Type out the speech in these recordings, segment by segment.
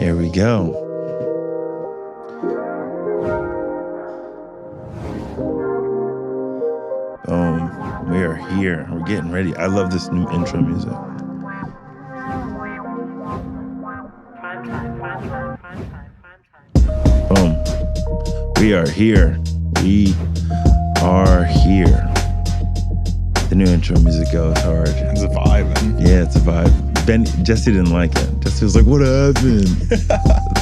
Here we go. Boom. We are here. We're getting ready. I love this new intro music. Boom. We are here. We are here. The new intro music goes hard. It's a vibe, man. Yeah, it's a vibe. Jesse didn't like it. Jesse was like, what happened?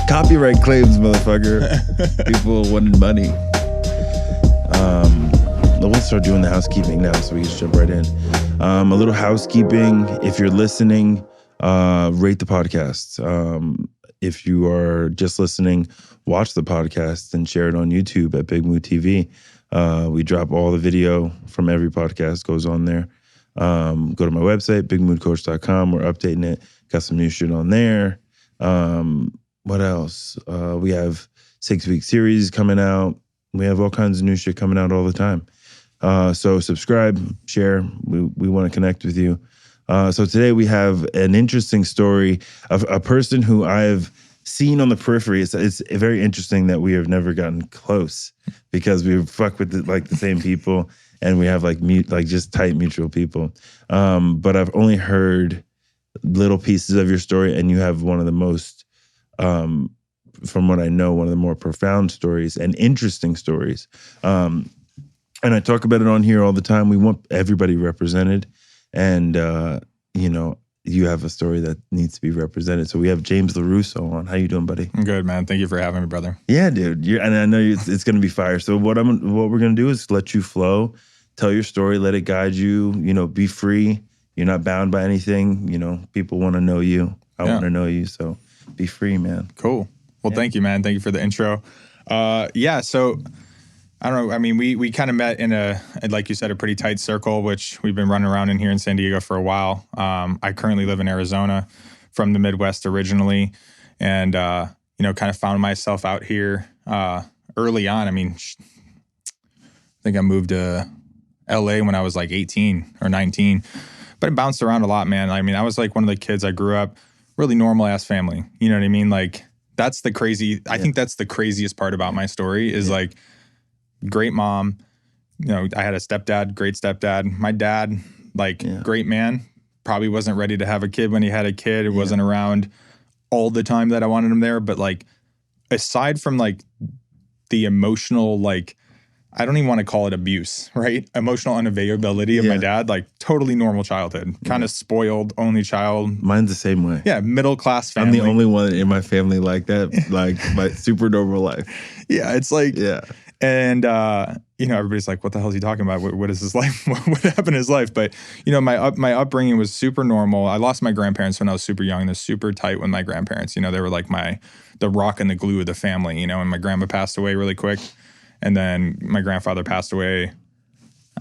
Copyright claims, motherfucker. People wanted money. We'll start doing the housekeeping now, so we can just jump right in. A little housekeeping. If you're listening, rate the podcast. If you are just listening, watch the podcast and share it on YouTube at Big Mood TV. We drop all the video from every podcast, goes on there. Go to my website, bigmoodcoach.com. We're updating it. Got some new shit on there. What else? We have 6-week series coming out. We have all kinds of new shit coming out all the time. So subscribe, share. We want to connect with you. So today we have an interesting story of a person who I've seen on the periphery. It's very interesting that we have never gotten close because we fuck with the same people. And we have just tight mutual people. But I've only heard little pieces of your story, and you have one of the most, from what I know, one of the more profound stories and interesting stories. And I talk about it on here all the time. We want everybody represented. And, you have a story that needs to be represented. So we have James LaRusso on. How you doing, buddy? I'm good, man. Thank you for having me, brother. Yeah, dude. And I know it's going to be fire. So what we're going to do is let you flow. Tell your story, let it guide you, be free. You're not bound by anything. People want to know you. I want to know you. So be free, man. Cool. Well, Thank you, man. Thank you for the intro. So I don't know. I mean, we kind of met in like you said, a pretty tight circle, which we've been running around in here in San Diego for a while. I currently live in Arizona, from the Midwest originally. And, kind of found myself out here early on. I mean, I think I moved to LA when I was like 18 or 19, but it bounced around a lot, man. I mean, I was like one of the kids. I grew up really normal ass family. You know what I mean? Like that's the crazy, I think that's the craziest part about my story is like great mom. I had a stepdad, great stepdad. My dad, great man, probably wasn't ready to have a kid when he had a kid. It wasn't around all the time that I wanted him there. But like, aside from like the emotional, I don't even want to call it abuse, right? Emotional unavailability of my dad, totally normal childhood, kind of spoiled, only child. Mine's the same way. Yeah, middle class family. I'm the only one in my family like that, my super normal life. Yeah, it's and everybody's like, "What the hell is he talking about? What is his life? What happened in his life?" But my upbringing was super normal. I lost my grandparents when I was super young. They're super tight with my grandparents. They were like the rock and the glue of the family. And my grandma passed away really quick. And then my grandfather passed away,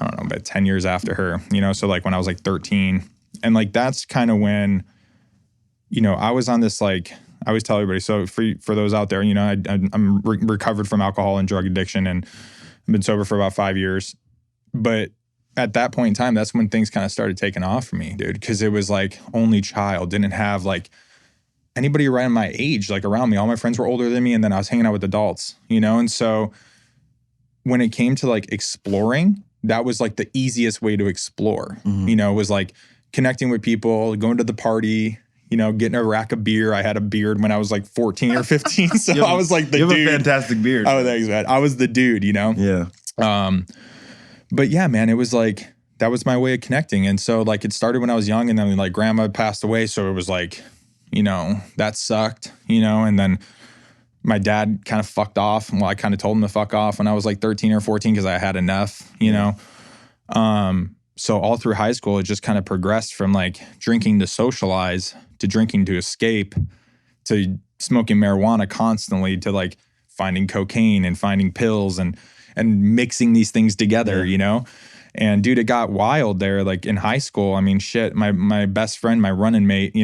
I don't know, about 10 years after her, so when I was 13. And that's kind of when, I was on this, I always tell everybody, so for those out there, I'm recovered from alcohol and drug addiction and I've been sober for about 5 years. But at that point in time, that's when things kind of started taking off for me, dude, because it was only child, didn't have anybody around my age, around me. All my friends were older than me and then I was hanging out with adults, and so when it came to exploring, that was the easiest way to explore, was connecting with people, going to the party, getting a rack of beer. I had a beard when I was 14 or 15. So I was the dude. You have a fantastic beard. Oh, thanks, man. I was the dude, Yeah. But yeah, man, it was that was my way of connecting. And so it started when I was young and then grandma passed away. So it was that sucked, and then my dad kind of fucked off. Well, I kind of told him to fuck off when I was 13 or 14 because I had enough, So all through high school, it just kind of progressed from drinking to socialize to drinking to escape to smoking marijuana constantly to finding cocaine and finding pills and mixing these things together, And dude, it got wild there. In high school, I mean, shit, my best friend, my running mate,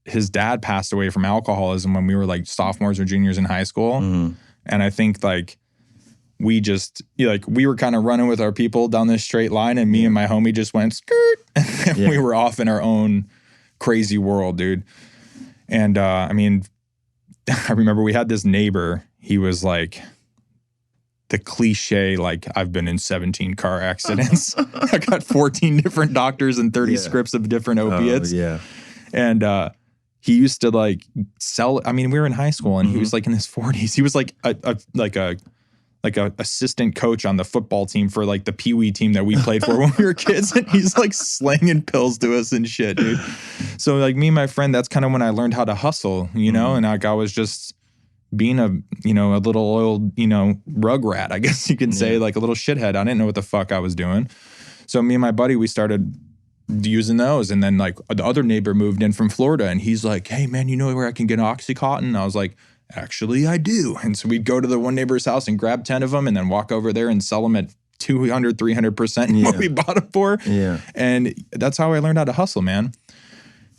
his dad passed away from alcoholism when we were sophomores or juniors in high school. Mm-hmm. And I think we just we were kind of running with our people down this straight line and me and my homie just went skirt and we were off in our own crazy world, dude. And I mean, I remember we had this neighbor. He was like the cliche, like, I've been in 17 car accidents. I got 14 different doctors and 30 scripts of different opiates. Oh, yeah. And he used to like sell. I mean, we were in high school and he was like in his 40s. He was like a assistant coach on the football team for like the Pee Wee team that we played for when we were kids. And he's like slanging pills to us and shit, dude. So like me and my friend, that's kind of when I learned how to hustle, you know, and like I was just being a little old, rug rat, I guess you can say, like a little shithead. I didn't know what the fuck I was doing. So me and my buddy, we started using those. And then like the other neighbor moved in from Florida and he's like, hey man, you know where I can get Oxycontin? And I was like, actually I do. And so we'd go to the one neighbor's house and grab 10 of them and then walk over there and sell them at 200, 300% what we bought them for. Yeah. And that's how I learned how to hustle, man.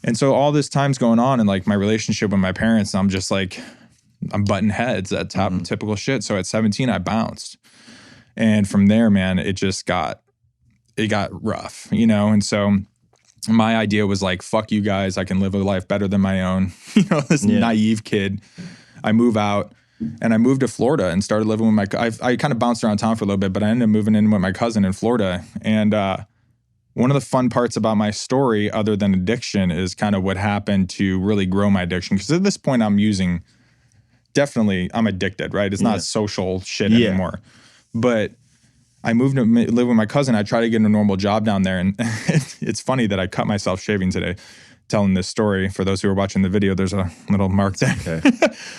And so all this time's going on and like my relationship with my parents, I'm just like, I'm butting heads at typical shit. So at 17, I bounced. And from there, man, it got rough, And so my idea was like, fuck you guys. I can live a life better than my own. This naive kid. I move out and I moved to Florida and started living with I kind of bounced around town for a little bit, but I ended up moving in with my cousin in Florida. And one of the fun parts about my story, other than addiction, is kind of what happened to really grow my addiction. Because at this point, I'm addicted, right? It's not social shit anymore. But I moved to live with my cousin. I tried to get a normal job down there. And it's funny that I cut myself shaving today, telling this story. For those who are watching the video, there's a little mark there. Okay.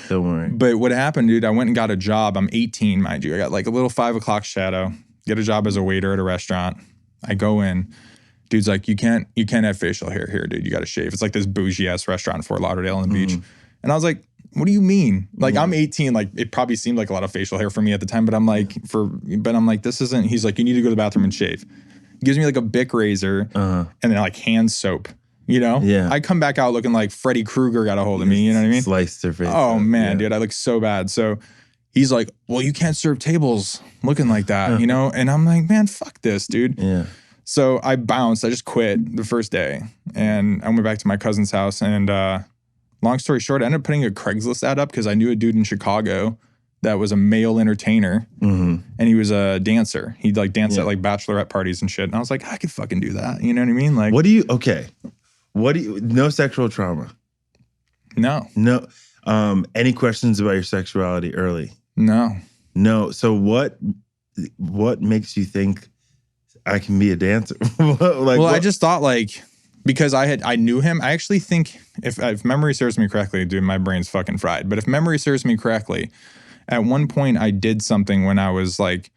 Don't worry. But what happened, dude, I went and got a job. I'm 18, mind you. I got like a little 5 o'clock shadow, get a job as a waiter at a restaurant. I go in. Dude's like, you can't have facial hair here, dude. You got to shave. It's like this bougie ass restaurant in Fort Lauderdale on the beach. And I was like, what do you mean? Like, I'm 18. Like, it probably seemed like a lot of facial hair for me at the time, but I'm like, this isn't. He's like, you need to go to the bathroom and shave. He gives me like a Bic razor and then like hand soap. Yeah. I come back out looking like Freddy Krueger got a hold of me. You know what I mean? Sliced her face. Oh man, dude, I look so bad. So he's like, well, you can't serve tables looking like that, And I'm like, man, fuck this, dude. Yeah. So I bounced. I just quit the first day, and I went back to my cousin's house. And long story short, I ended up putting a Craigslist ad up because I knew a dude in Chicago that was a male entertainer, and he was a dancer. He'd like dance at like bachelorette parties and shit. And I was like, I could fucking do that. You know what I mean? Like, no sexual trauma? No. Any questions about your sexuality early? No. So what makes you think I can be a dancer? I just thought like, because I knew him. I actually think if memory serves me correctly, dude, my brain's fucking fried. But if memory serves me correctly, at one point I did something when I was like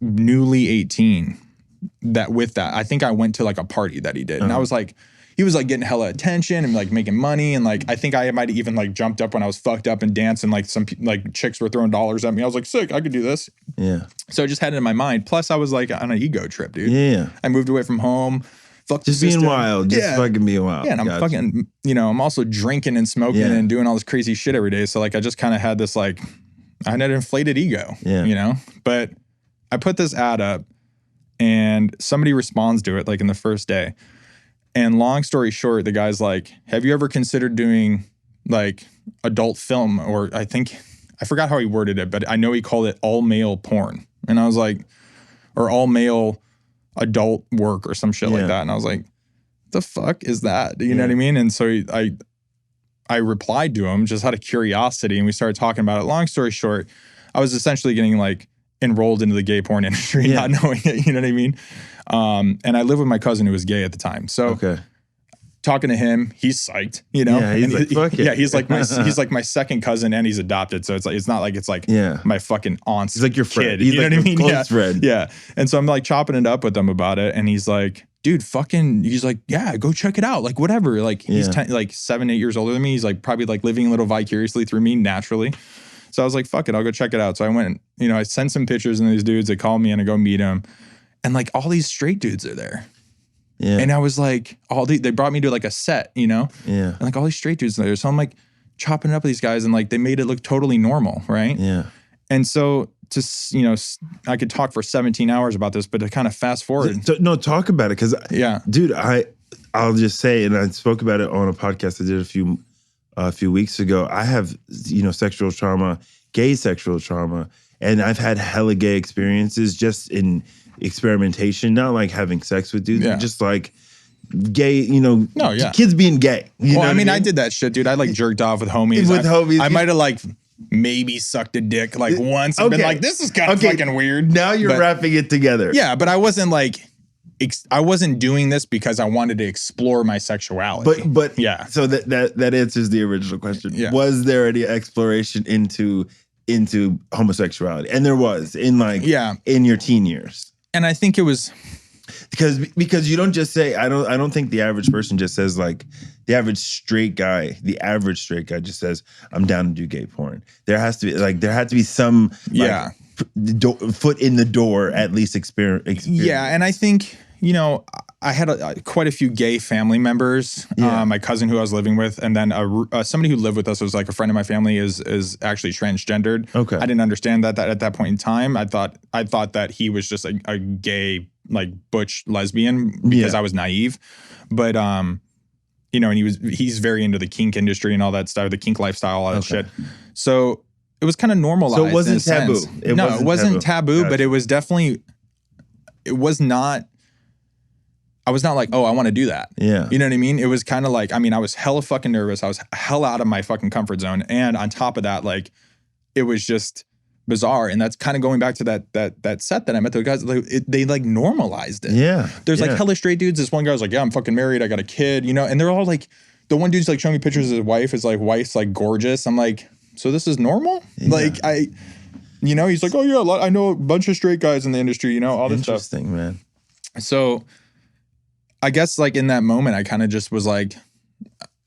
newly 18 I think I went to like a party that he did. And I was like, he was like getting hella attention and like making money. And like, I think I might have even like jumped up when I was fucked up and danced and like some like chicks were throwing dollars at me. I was like, sick, I could do this. Yeah. So I just had it in my mind. Plus I was like on an ego trip, dude. Yeah. I moved away from home. Just being wild. Just fucking being wild. Yeah. And I'm fucking, I'm also drinking and smoking and doing all this crazy shit every day. So like, I just kind of had this like, I had an inflated ego, but I put this ad up and somebody responds to it like in the first day. And long story short, the guy's like, have you ever considered doing like adult film? Or I forgot how he worded it, but I know he called it all male porn. And I was like, or all male adult work or some shit like that. And I was like, the fuck is that? You know what I mean? And so I replied to him just out of curiosity and we started talking about it. Long story short, I was essentially getting like enrolled into the gay porn industry, not knowing it, you know what I mean? And I lived with my cousin who was gay at the time. So talking to him, he's psyched, Yeah, he's like, fuck it. Yeah, he's like my second cousin and he's adopted. So it's not like it's like my fucking aunt's he's like your friend. Kid, you know what I mean? Close friend. Yeah. And so I'm like chopping it up with him about it. And he's like, dude, he's like, yeah, go check it out. Like whatever. Like he's 7, 8 years older than me. He's like probably like living a little vicariously through me naturally. So I was like, fuck it, I'll go check it out. So I went, I sent some pictures and these dudes, they called me and I go meet them. And like all these straight dudes are there. Yeah. And I was like, they brought me to like a set, Yeah. And like all these straight dudes are there. So I'm like chopping it up with these guys and like they made it look totally normal, right? Yeah. And so I could talk for 17 hours about this, but to kind of fast forward. No, talk about it. Cause dude, I'll just say, and I spoke about it on a podcast I did a few weeks ago. I have, sexual trauma, gay sexual trauma, and I've had hella gay experiences just in experimentation, not like having sex with dudes, but just like gay, kids being gay. I mean, I did that shit, dude. I like jerked off with homies. I might have like maybe sucked a dick like once and been like, this is kind of fucking weird. Now you're wrapping it together. Yeah, but I wasn't like, I wasn't doing this because I wanted to explore my sexuality. But yeah. So that answers the original question. Yeah. Was there any exploration into homosexuality? And there was in your teen years. And I think it was because you don't just say, I don't think the average person just says like the average straight guy just says, I'm down to do gay porn. There had to be some foot in the door, at least experience. Yeah. And I think, I had quite a few gay family members. Yeah. My cousin who I was living with, and then somebody who lived with us was like a friend of my family is actually transgendered. Okay. I didn't understand that at that point in time. I thought that he was just a gay, like butch lesbian because I was naive. But and he's very into the kink industry and all that stuff, the kink lifestyle, all that shit. So it was kind of normalized. So it wasn't taboo. It wasn't taboo, gotcha. But it was definitely, I was not like, oh, I want to do that. Yeah. You know what I mean? It was kind of like, I was hella fucking nervous. I was hella out of my fucking comfort zone. And on top of that, like, it was just bizarre. And that's kind of going back to that set that I met the guys, they like normalized it. Yeah. There's like hella straight dudes. This one guy was like, yeah, I'm fucking married. I got a kid, and they're all like, the one dude's like showing me pictures of his wife. His like wife's like gorgeous. I'm like, so this is normal? Yeah. Like he's like, oh yeah, I know a bunch of straight guys in the industry, all this stuff. Interesting, man. So I guess like in that moment, I kind of just was like,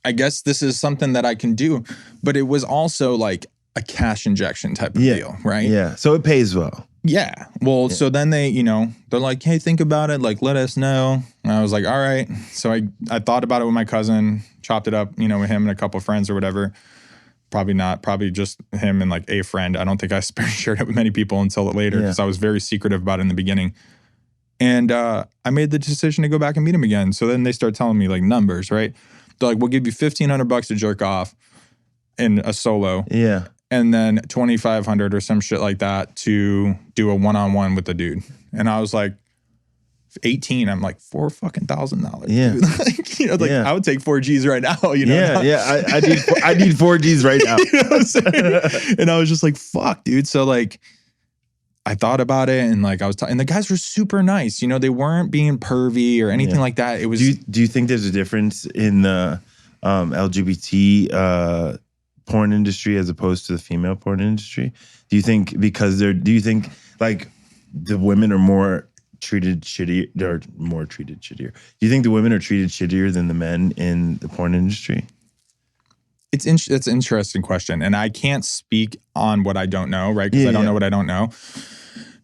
I guess this is something that I can do. But it was also like a cash injection type of deal, right? Yeah. So it pays well. Yeah. Well, so then they, they're like, hey, think about it. Like, let us know. And I was like, all right. So I thought about it with my cousin, chopped it up, with him and a couple of friends or whatever. Probably not. Probably just him and like a friend. I don't think I shared it with many people until later because I was very secretive about it in the beginning. And I made the decision to go back and meet him again. So then they start telling me like numbers, right? They're like, we'll give you $1,500 to jerk off in a solo. Yeah. And then $2,500 or some shit like that to do a one-on-one with the dude. And I was like, 18. I'm like, $4,000. Yeah. Dude. I would take 4 G's right now. Yeah. I need 4 G's right now. You know what I'm saying? And I was just like, fuck, dude. So like, I thought about it and like I was and the guys were super nice. They weren't being pervy or anything like that. It was. Do you think there's a difference in the LGBT porn industry as opposed to the female porn industry? Do you think like the women are more treated shittier? They're more treated shittier. Do you think the women are treated shittier than the men in the porn industry? It's an interesting question. And I can't speak on what I don't know, right? Because I don't know what I don't know.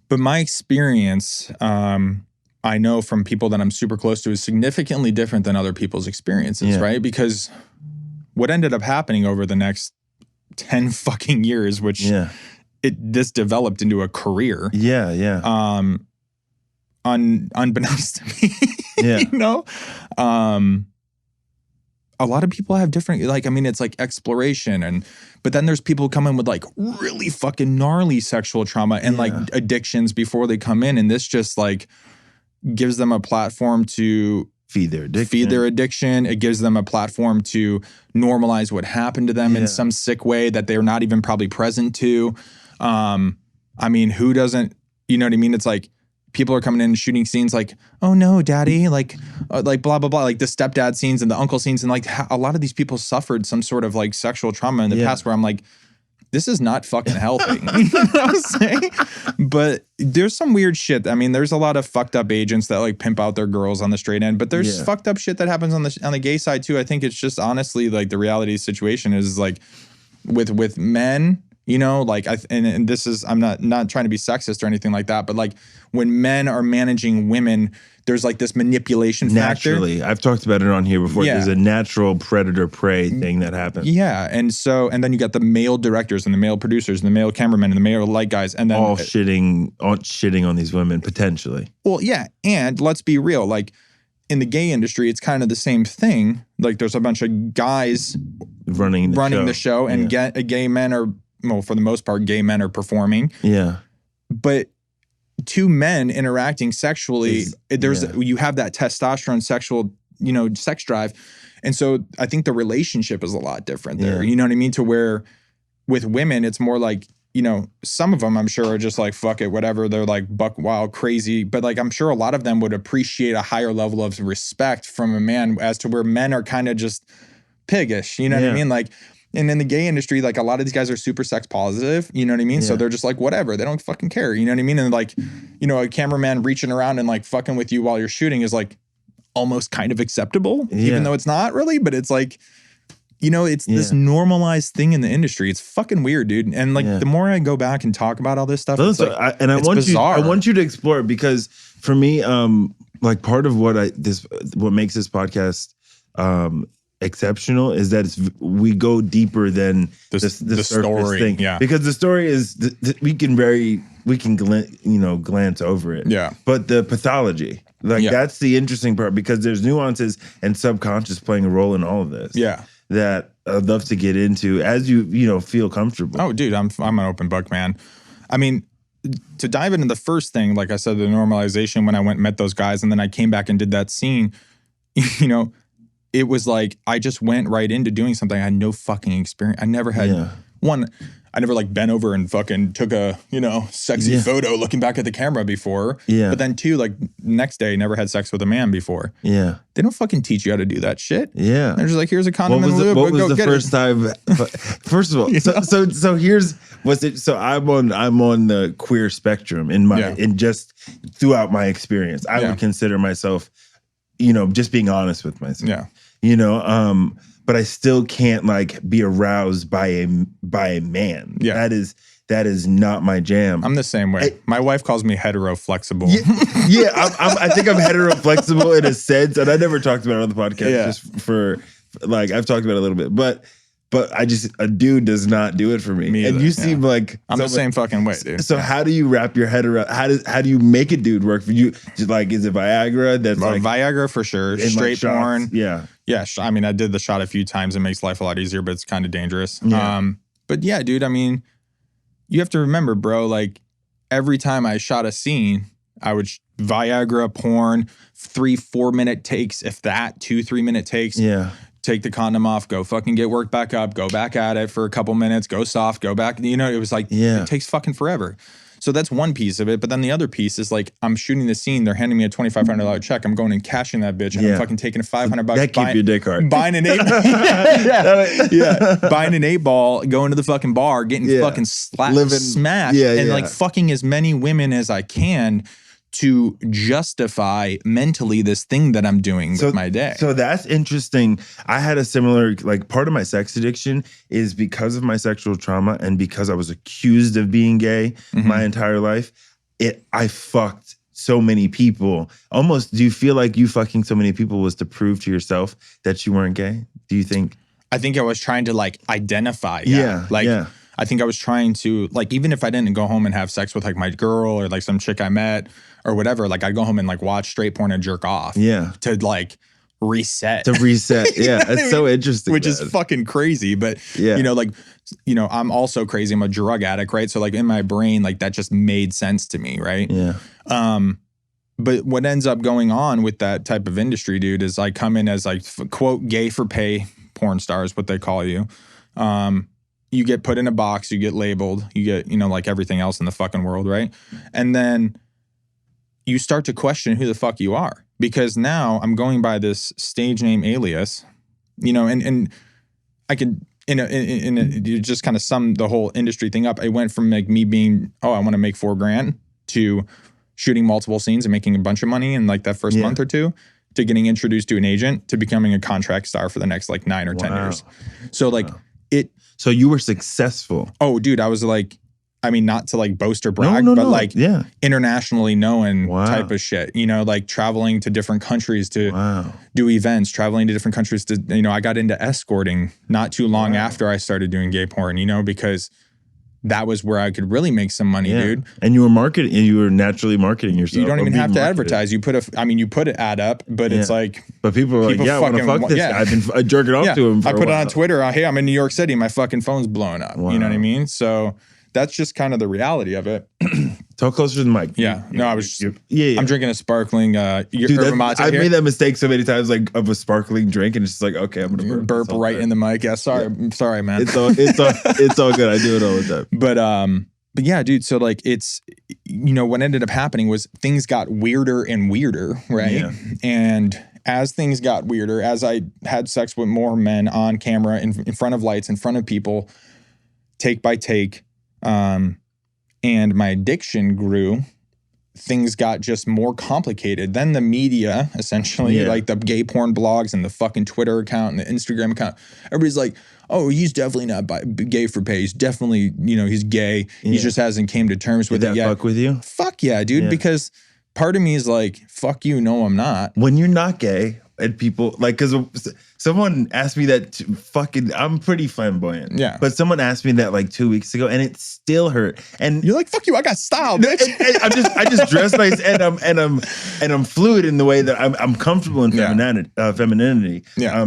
But my experience, I know from people that I'm super close to, is significantly different than other people's experiences, right? Because what ended up happening over the next 10 fucking years, which this developed into a career. Yeah, yeah. Unbeknownst to me, a lot of people have different, it's like exploration but then there's people coming with like really fucking gnarly sexual trauma and like addictions before they come in. And this just like gives them a platform to feed their addiction. It gives them a platform to normalize what happened to them in some sick way that they're not even probably present to. Who doesn't, you know what I mean? It's like, people are coming in and shooting scenes like, oh no, daddy, like blah, blah, blah, like the stepdad scenes and the uncle scenes. And like a lot of these people suffered some sort of like sexual trauma in the past where I'm like, this is not fucking healthy. You know what I'm saying? But there's some weird shit. There's a lot of fucked up agents that like pimp out their girls on the straight end, but there's fucked up shit that happens on the gay side too. I think it's just honestly like the reality situation is like with men, and this is, I'm not trying to be sexist or anything like that, but like when men are managing women, there's like this manipulation factor. Naturally. I've talked about it on here before. There's a natural predator-prey thing that happens. Yeah. And then you got the male directors and the male producers and the male cameramen and the male light guys. And then all shitting on these women, potentially. Well, yeah. And let's be real. Like, in the gay industry, it's kind of the same thing. Like there's a bunch of guys running the show and gay men are, well, for the most part, gay men are performing. Yeah. But two men interacting sexually, you have that testosterone sexual, sex drive. And so I think the relationship is a lot different there. You know what I mean? To where with women, it's more like, some of them I'm sure are just like, fuck it, whatever. They're like buck wild, crazy. But like, I'm sure a lot of them would appreciate a higher level of respect from a man, as to where men are kind of just piggish. You know what I mean? Like, and in the gay industry, like a lot of these guys are super sex positive. You know what I mean? So they're just like, whatever. They don't fucking care. You know what I mean? And like, a cameraman reaching around and like fucking with you while you're shooting is like almost kind of acceptable, even though it's not really, but it's like, it's this normalized thing in the industry. It's fucking weird, dude. And like the more I go back and talk about all this stuff, it's I want you to explore it, because for me, like part of what makes this podcast exceptional is that we go deeper than the surface story thing. Yeah, because the story is we can glance over it. Yeah, but the pathology, that's the interesting part, because there's nuances and subconscious playing a role in all of this. Yeah. That I'd love to get into as you feel comfortable. Oh, dude, I'm an open book, man. I mean, to dive into the first thing, like I said, the normalization, when I went and met those guys, and then I came back and did that scene, it was like I just went right into doing something I had no fucking experience. I never had I never like bent over and fucking took a, sexy photo looking back at the camera before. Yeah. But then two, like next day, never had sex with a man before. Yeah. They don't fucking teach you how to do that shit. Yeah. They're just like, here's a condom and lube. What was the first time? First of all, so here's what's it. So I'm on the queer spectrum in just throughout my experience. I would consider myself, just being honest with myself. Yeah. But I still can't like be aroused by a man. Yeah. That is not my jam. I'm the same way. My wife calls me hetero flexible. Yeah, I think I'm hetero flexible in a sense, and I never talked about it on the podcast. Yeah. Just for like I've talked about it a little bit, but a dude does not do it for me. And you seem like I'm the same fucking way, dude. So how do you wrap your head around? How do you make a dude work for you? Just like, is it Viagra? That's like Viagra for sure. Straight like porn. Yeah. Yeah. I mean, I did the shot a few times. It makes life a lot easier, but it's kind of dangerous. Yeah. But yeah, dude. I mean, you have to remember, bro. Like every time I shot a scene, I would Viagra, porn, 3-4 minute takes, if that, 2-3 minute takes. Yeah. Take the condom off, go fucking get worked back up, go back at it for a couple minutes, go soft, go back. It was like, it takes fucking forever. So that's one piece of it. But then the other piece is like, I'm shooting the scene. They're handing me a $2,500 check. I'm going and cashing that bitch. And I'm fucking taking $500. That keep your dick hard. Buying an 8 buying an 8-ball, going to the fucking bar, getting fucking smashed. And like fucking as many women as I can to justify mentally this thing that I'm doing with my day. So that's interesting. I had a similar, like part of my sex addiction is because of my sexual trauma and because I was accused of being gay my entire life. I fucked so many people. Almost, do you feel like you fucking so many people was to prove to yourself that you weren't gay? Do you think? I think I was trying to like identify. I think I was trying to, like, even if I didn't go home and have sex with like my girl or like some chick I met or whatever, like I'd go home and like watch straight porn and jerk off. Yeah. To like reset. Yeah. It's so interesting. Which is fucking crazy. But, I'm also crazy. I'm a drug addict, right? So like in my brain, like that just made sense to me, right? Yeah. But what ends up going on with that type of industry, dude, is I come in as like, quote, gay for pay porn stars, what they call you. You get put in a box, you get labeled, you get, like everything else in the fucking world, right? And then you start to question who the fuck you are. Because now I'm going by this stage name alias, and I could, you just kind of sum the whole industry thing up. I went from like me being, I want to make $4,000 to shooting multiple scenes and making a bunch of money in like that first month or two, to getting introduced to an agent, to becoming a contract star for the next like 9 or 10 years. So like So you were successful. Oh, dude, I was like, I mean, not to like boast or brag, but like internationally known type of shit, like traveling to different countries to do events, traveling to different countries to, I got into escorting not too long after I started doing gay porn, because that was where I could really make some money, dude. And you were naturally marketing yourself. You don't even have to advertise. You put an ad up, but it's like, but people are like, yeah, I want to fuck this guy. I've been jerking off to him for I put it on Twitter. Hey, I'm in New York City. My fucking phone's blowing up. Wow. You know what I mean? So that's just kind of the reality of it. Talk closer to the mic. I'm drinking a sparkling dude, I've made that mistake so many times, like of a sparkling drink, and it's just like, okay, I'm gonna burp right in the mic. Yeah, sorry, man. It's all good. I do it all the time. But yeah, dude. So like, it's, what ended up happening was things got weirder and weirder, right? Yeah. And as things got weirder, as I had sex with more men on camera, in front of lights, in front of people, take by take. And my addiction grew, things got just more complicated. Then the media, essentially, like the gay porn blogs and the fucking Twitter account and the Instagram account, everybody's like, oh, he's definitely not gay for pay. He's definitely, he's gay. He just hasn't came to terms with it yet. Fuck with you? Fuck yeah, dude. Because part of me is like, fuck you, no, I'm not. When you're not gay, and people, like, because someone asked me that I'm pretty flamboyant. Yeah. But someone asked me that like 2 weeks ago, and it still hurt. And you're like, fuck you, I got style, bitch. I just dress nice, and I'm fluid in the way that I'm comfortable in femininity. Yeah.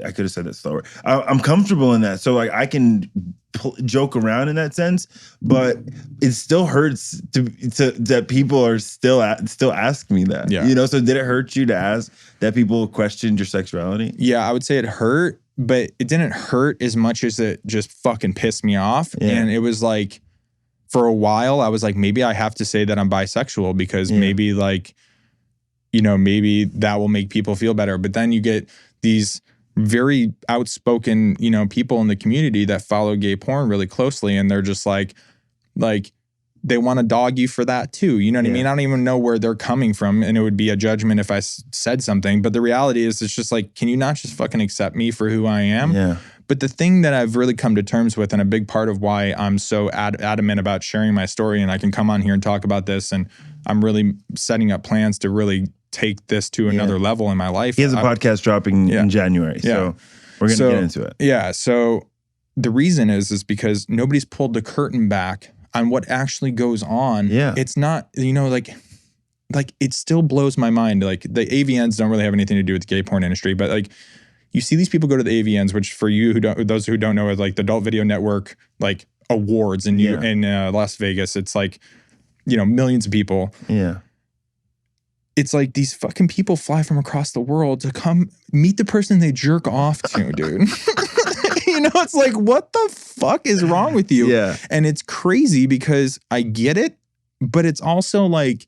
I could have said that slower. I'm comfortable in that, so like I can joke around in that sense, but it still hurts to that people are still ask me that. Yeah. So did it hurt you to ask that people questioned your sexuality? Yeah, I would say it hurt, but it didn't hurt as much as it just fucking pissed me off. Yeah. And it was like, for a while, I was like, maybe I have to say that I'm bisexual because maybe like, maybe that will make people feel better. But then you get these very outspoken, people in the community that follow gay porn really closely. And they're just like they want to dog you for that too. You know what I mean? I don't even know where they're coming from. And it would be a judgment if I said something. But the reality is, it's just like, can you not just fucking accept me for who I am? Yeah. But the thing that I've really come to terms with, and a big part of why I'm so adamant about sharing my story, and I can come on here and talk about this, and I'm really setting up plans to really take this to another level in my life. He has a podcast dropping in January, so we're going to get into it. Yeah, so the reason is because nobody's pulled the curtain back on what actually goes on. Yeah. It's not, like it still blows my mind. Like the AVNs don't really have anything to do with the gay porn industry, but like you see these people go to the AVNs, which for those who don't know, is like the Adult Video Network, like awards in Las Vegas. It's like, millions of people. Yeah. It's like these fucking people fly from across the world to come meet the person they jerk off to, dude. It's like, what the fuck is wrong with you? Yeah. And it's crazy because I get it, but it's also like,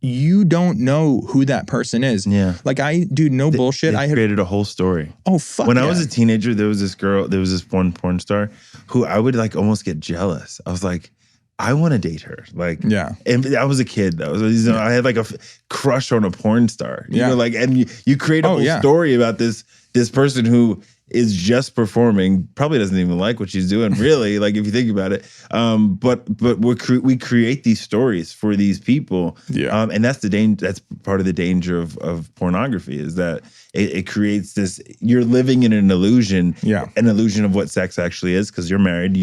you don't know who that person is. Yeah. Like no bullshit. I created a whole story. Oh, fuck. When I was a teenager, there was this porn star who I would like almost get jealous. I was like, I want to date her. Like, yeah. And I was a kid. I had like a crush on a porn star. You know, like, and you create a whole story about this person who is just performing, probably doesn't even like what she's doing, really, like if you think about it. But we create these stories for these people. Yeah. And that's that's part of the danger of pornography, is that it creates this, you're living in an illusion, an illusion of what sex actually is, because you're married.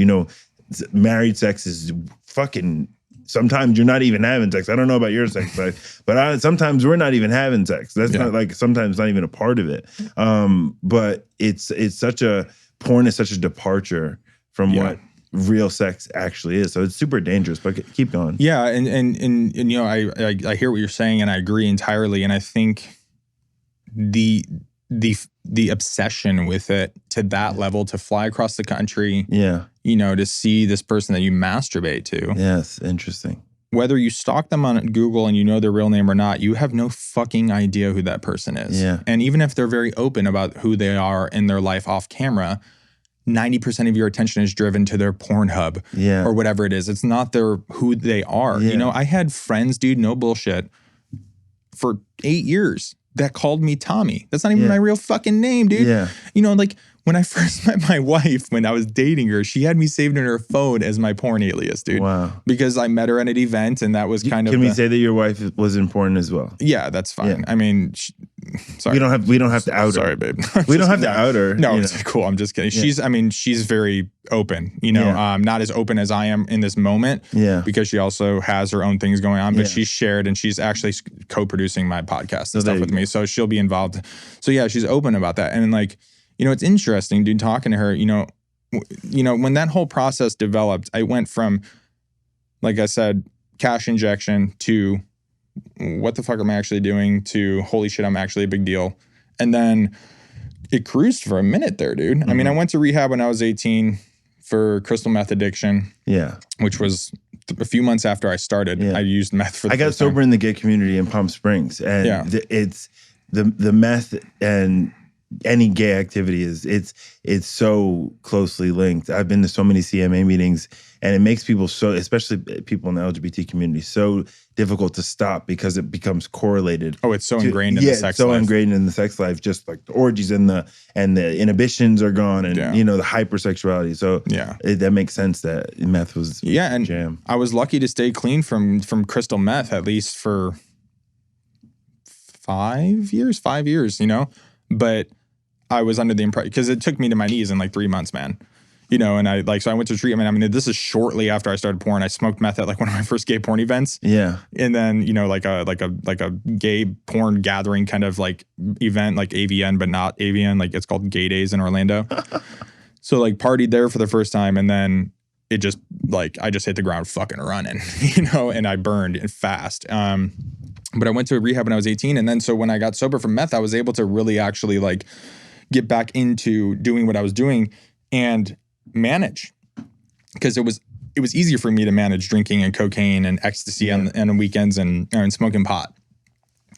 Married sex is fucking, sometimes you're not even having sex. I don't know about your sex life, but sometimes we're not even having sex. That's not like, sometimes not even a part of it. But porn is such a departure from what real sex actually is. So it's super dangerous, but keep going. Yeah. And I hear what you're saying, and I agree entirely. And I think the obsession with it to that level, to fly across the country, to see this person that you masturbate to. Yes, interesting. Whether you stalk them on Google and you know their real name or not, you have no fucking idea who that person is. Yeah. And even if they're very open about who they are in their life off camera, 90% of your attention is driven to their Pornhub or whatever it is. It's not who they are. Yeah. I had friends, dude, no bullshit, for 8 years that called me Tommy. That's not even my real fucking name, dude. Yeah. Like when I first met my wife, when I was dating her, she had me saved in her phone as my porn alias, dude. Wow. Because I met her at an event, and that was kind of. Can we say that your wife was important as well? Yeah, that's fine. Yeah. I mean, sorry. We don't have to out her. Sorry, babe. We don't have to out her. No, it's cool. I'm just kidding. Yeah. She's very open, not as open as I am in this moment. Yeah. Because she also has her own things going on, but Yeah. she's shared, and she's actually co-producing my podcast and So stuff with me. So she'll be involved. So yeah, she's open about that. And like, it's interesting, dude, talking to her, when that whole process developed, I went from, like I said, cash injection to what the fuck am I actually doing to holy shit, I'm actually a big deal. And then it cruised for a minute there, dude. Mm-hmm. I mean, I went to rehab when I was 18 for crystal meth addiction. Yeah. Which was a few months after I started. Yeah. I used meth for the I got sober in the gay community in Palm Springs. And it's the meth and any gay activity it's so closely linked. I've been to so many CMA meetings, and it makes people especially people in the LGBT community, so difficult to stop because it becomes correlated. Oh, it's so ingrained in the sex life. So ingrained in the sex life, just like the orgies and the inhibitions are gone, and the hypersexuality. So that makes sense that meth was and jam. I was lucky to stay clean from crystal meth at least for 5 years, but I was under the impression, because it took me to my knees in like 3 months, man. And so I went to treatment. I mean, this is shortly after I started porn. I smoked meth at like one of my first gay porn events. Yeah. And then, like a gay porn gathering kind of like event, like AVN, but not AVN. Like it's called Gay Days in Orlando. So like partied there for the first time. And then it just like, I just hit the ground fucking running, and I burned fast. But I went to rehab when I was 18. And then so when I got sober from meth, I was able to really actually like get back into doing what I was doing and manage, because it was easier for me to manage drinking and cocaine and ecstasy on the weekends and smoking pot.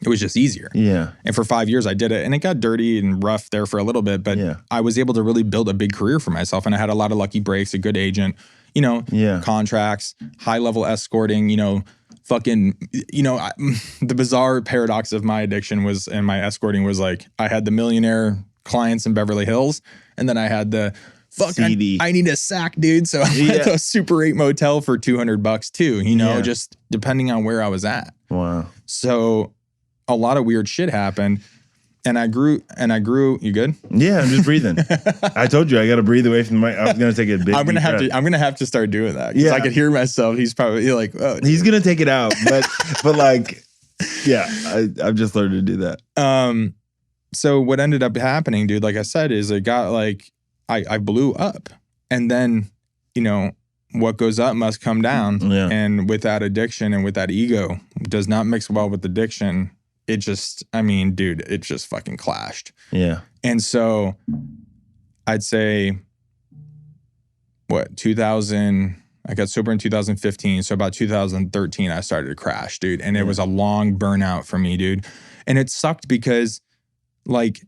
It was just easier. Yeah. And for 5 years I did it, and it got dirty and rough there for a little bit, but I was able to really build a big career for myself, and I had a lot of lucky breaks, a good agent, contracts, high level escorting, the bizarre paradox of my addiction was, and my escorting was like, I had the millionaire clients in Beverly Hills, and then I had the I need a sack, dude. So I went to a Super 8 motel for $200 too, just depending on where I was at. Wow. So a lot of weird shit happened, and I grew. You good? Yeah, I'm just breathing. I told you I got to breathe away from the mic. I'm gonna take a big. I'm gonna have to start doing that, because I could hear myself. He's probably like, oh, he's gonna take it out, but like, I've just learned to do that. So what ended up happening, dude, like I said, is it got like, I blew up, and then, what goes up must come down. Yeah. And with that addiction and with that ego does not mix well with addiction. It just, dude, it just fucking clashed. Yeah. And so I'd say, 2000, I got sober in 2015. So about 2013, I started to crash, dude. And it was a long burnout for me, dude. And it sucked because, like,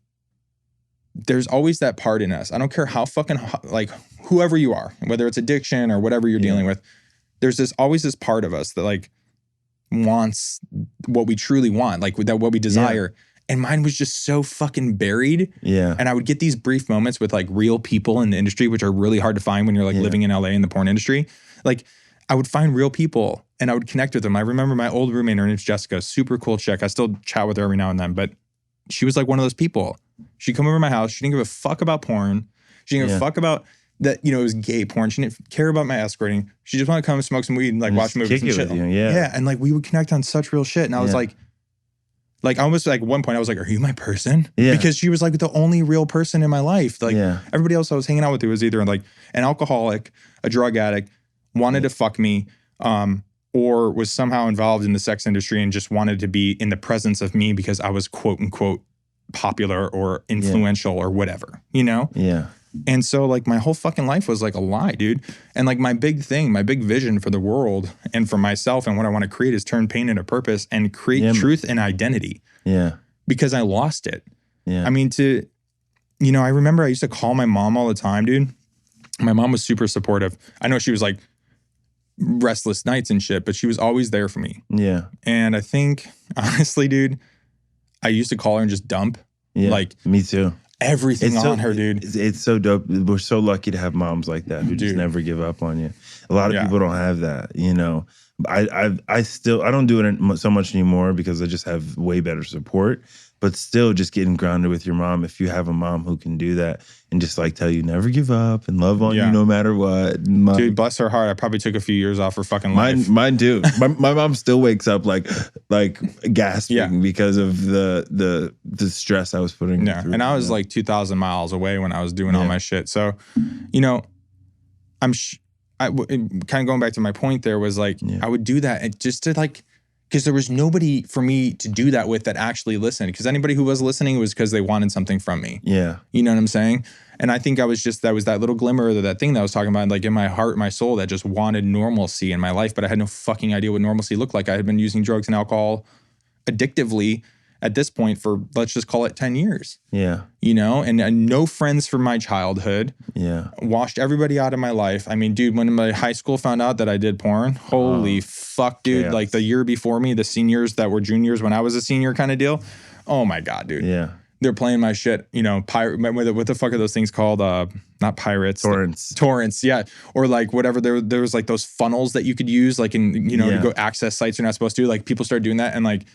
there's always that part in us. I don't care how fucking, like, whoever you are, whether it's addiction or whatever you're dealing with, there's always this part of us that, like, wants what we truly want, like that what we desire. And mine was just so fucking buried. Yeah. And I would get these brief moments with like real people in the industry, which are really hard to find when you're like living in LA in the porn industry. Like I would find real people and I would connect with them. I remember my old roommate, her name's Jessica, super cool chick. I still chat with her every now and then, but she was like one of those people. She'd come over to my house. She didn't give a fuck about porn. She didn't give a fuck about that, it was gay porn. She didn't care about my escorting. She just wanted to come smoke some weed and like watch movies and shit. Yeah. And like we would connect on such real shit. And I was like almost like one point I was like, are you my person? Yeah. Because she was like the only real person in my life. Like everybody else I was hanging out with was either like an alcoholic, a drug addict, wanted to fuck me, or was somehow involved in the sex industry and just wanted to be in the presence of me because I was quote unquote popular or influential or whatever, Yeah. And so like my whole fucking life was like a lie, dude. And like my big vision for the world and for myself and what I want to create is turn pain into purpose and create truth and identity. Yeah. Because I lost it. Yeah. I mean, I remember I used to call my mom all the time, dude. My mom was super supportive. I know she was like restless nights and shit, but she was always there for me. Yeah. And I think, honestly, dude, I used to call her and just dump. Yeah. Like, me too. everything It's on so, her, dude. It's so dope. We're so lucky to have moms like that who just Dude. never give up on you. A lot of Yeah. people don't have that, you know. I still I don't do it so much anymore because I just have way better support. But still, just getting grounded with your mom. If you have a mom who can do that and just like tell you never give up and love on you no matter what. Dude, bless her heart. I probably took a few years off her fucking life. Mine too. my mom still wakes up like gasping because of the stress I was putting through. And I was like 2,000 miles away when I was doing all my shit. So, you know, kind of going back to my point there was like, I would do that and just to like, because there was nobody for me to do that with that actually listened. Because anybody who was listening was because they wanted something from me. Yeah. You know what I'm saying? And I think that was that little glimmer of that thing that I was talking about, like in my heart, my soul, that just wanted normalcy in my life. But I had no fucking idea what normalcy looked like. I had been using drugs and alcohol addictively at this point for, let's just call it 10 years. Yeah. You know, and no friends from my childhood. Yeah. Washed everybody out of my life. I mean, dude, when my high school found out that I did porn, holy fuck, dude. Chaos. Like the year before me, the seniors that were juniors when I was a senior kind of deal. Oh my God, dude. Yeah. They're playing my shit, you know, what the fuck are those things called? Not pirates. Torrents, yeah. Or like whatever, there was like those funnels that you could use like in, you know, to go access sites you're not supposed to. Like people started doing that and like,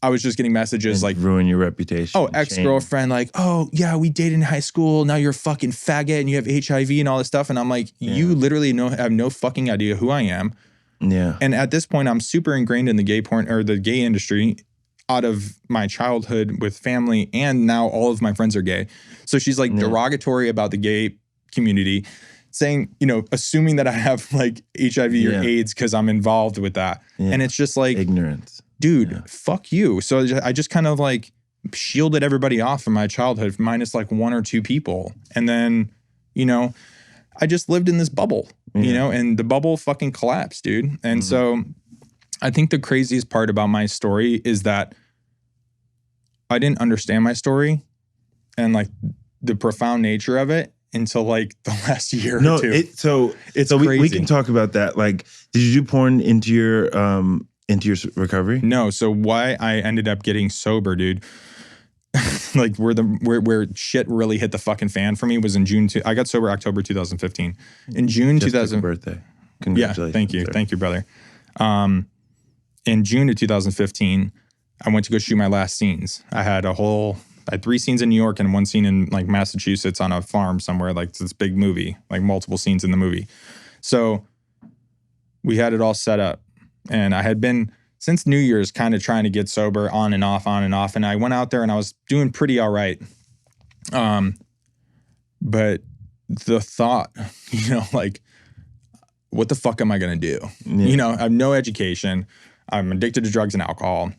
I was just getting messages like ruin your reputation. Oh, ex-girlfriend, like, oh yeah, we dated in high school. Now you're a fucking faggot and you have HIV and all this stuff. And I'm like, you literally have no fucking idea who I am. Yeah. And at this point, I'm super ingrained in the gay porn or the gay industry out of my childhood with family, and now all of my friends are gay. So she's like derogatory about the gay community, saying, you know, assuming that I have like HIV or AIDS because I'm involved with that. Yeah. And it's just like ignorance. Dude, fuck you. So I just kind of like shielded everybody off from my childhood, minus like one or two people. And then, you know, I just lived in this bubble, you know, and the bubble fucking collapsed, dude. And so I think the craziest part about my story is that I didn't understand my story and like the profound nature of it until like the last year or two. So we can talk about that. Like, did you do porn into your recovery? No. So why I ended up getting sober, dude, like where shit really hit the fucking fan for me was in June. I got sober October 2015. In June 2000. Birthday. Congratulations. Yeah, thank you. Sir. Thank you, brother. In June of 2015, I went to go shoot my last scenes. I had 3 scenes in New York and 1 scene in like Massachusetts on a farm somewhere, like this big movie, like multiple scenes in the movie. So we had it all set up. And I had been, since New Year's, kind of trying to get sober on and off. And I went out there and I was doing pretty all right. But the thought, you know, like, what the fuck am I going to do? Yeah. You know, I have no education. I'm addicted to drugs and alcohol.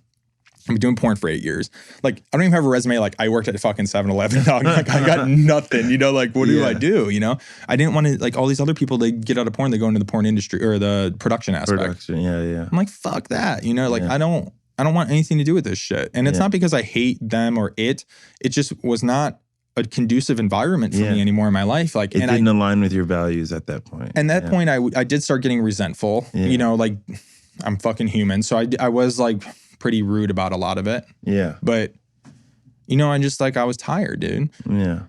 I've been doing porn for 8 years. Like, I don't even have a resume. Like, I worked at a fucking 7-Eleven, dog. Like, I got nothing, you know? Like, what do I do, you know? I didn't want to, like, all these other people, they get out of porn, they go into the porn industry or the production aspect. Yeah. I'm like, fuck that, you know? Like, I don't want anything to do with this shit. And it's not because I hate them or it. It just was not a conducive environment for me anymore in my life. Like, it didn't align with your values at that point. And at that point, I did start getting resentful, you know, like, I'm fucking human. So I was, like, pretty rude about a lot of it. Yeah. But, you know, I was tired, dude. Yeah.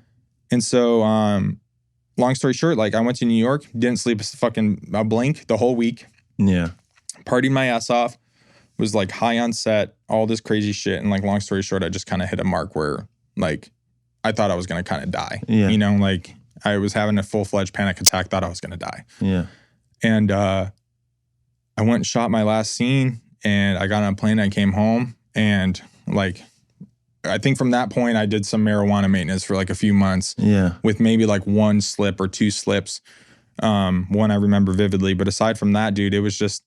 And so, long story short, like I went to New York, didn't sleep a blink the whole week. Yeah. Partied my ass off, was like high on set, all this crazy shit. And like, long story short, I just kind of hit a mark where like, I thought I was going to kind of die. Yeah. You know, like I was having a full-fledged panic attack, thought I was going to die. Yeah. And, I went and shot my last scene. And I got on a plane, I came home, and like, I think from that point, I did some marijuana maintenance for like a few months. Yeah. With maybe like 1 slip or 2 slips. One I remember vividly. But aside from that, dude, it was just,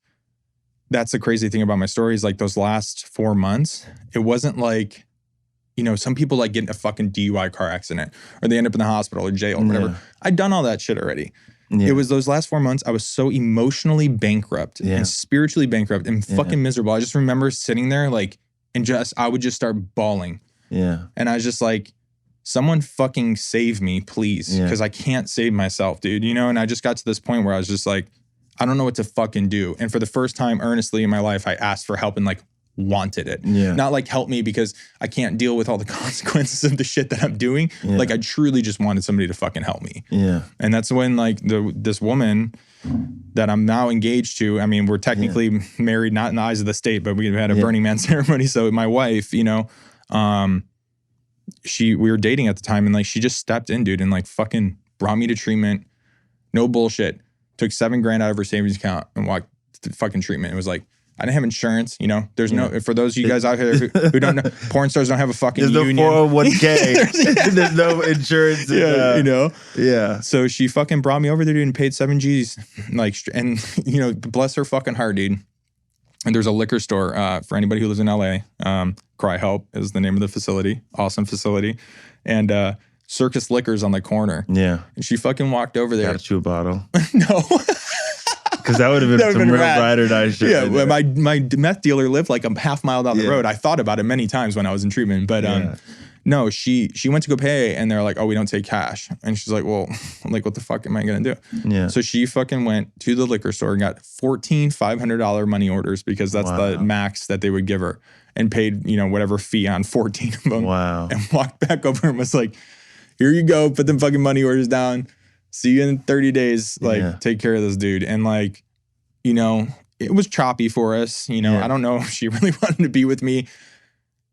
that's the crazy thing about my story is like those last 4 months, it wasn't like, you know, some people like get in a fucking DUI car accident or they end up in the hospital or jail or whatever. Yeah. I'd done all that shit already. Yeah. It was those last 4 months, I was so emotionally bankrupt and spiritually bankrupt and fucking miserable. I just remember sitting there like, and I would just start bawling. Yeah. And I was just like, someone fucking save me, please. Because I can't save myself, dude. You know, and I just got to this point where I was just like, I don't know what to fucking do. And for the first time earnestly in my life, I asked for help in like wanted it. Yeah. Not like help me because I can't deal with all the consequences of the shit that I'm doing. Yeah. Like I truly just wanted somebody to fucking help me. Yeah. And that's when like this woman that I'm now engaged to, I mean, we're technically married, not in the eyes of the state, but we had a Burning Man ceremony. So my wife, you know, we were dating at the time, and like she just stepped in, dude, and like fucking brought me to treatment. No bullshit. Took $7,000 out of her savings account and walked to fucking treatment. It was like, I didn't have insurance, you know. There's no, for those of you guys out here who don't know, porn stars don't have a fucking union. There's no 401k. There's no insurance. You know. Yeah. So she fucking brought me over there, dude, and paid 7 G's. Like, and you know, bless her fucking heart, dude. And there's a liquor store for anybody who lives in LA. Cry Help is the name of the facility. Awesome facility. And Circus Liquors on the corner. Yeah. And she fucking walked over there. Got you a bottle. No. Because that would have been some real ride or die shit. Yeah, my meth dealer lived like a half mile down the road. I thought about it many times when I was in treatment. But no, she went to go pay, and they're like, oh, we don't take cash. And she's like, well, I'm like, what the fuck am I going to do? Yeah. So she fucking went to the liquor store and got 14 $500 money orders because that's the max that they would give her, and paid, you know, whatever fee on 14 of them. Wow. And walked back over and was like, here you go, put them fucking money orders down. See you in 30 days. Like, take care of this dude. And like, you know, it was choppy for us. You know, I don't know if she really wanted to be with me.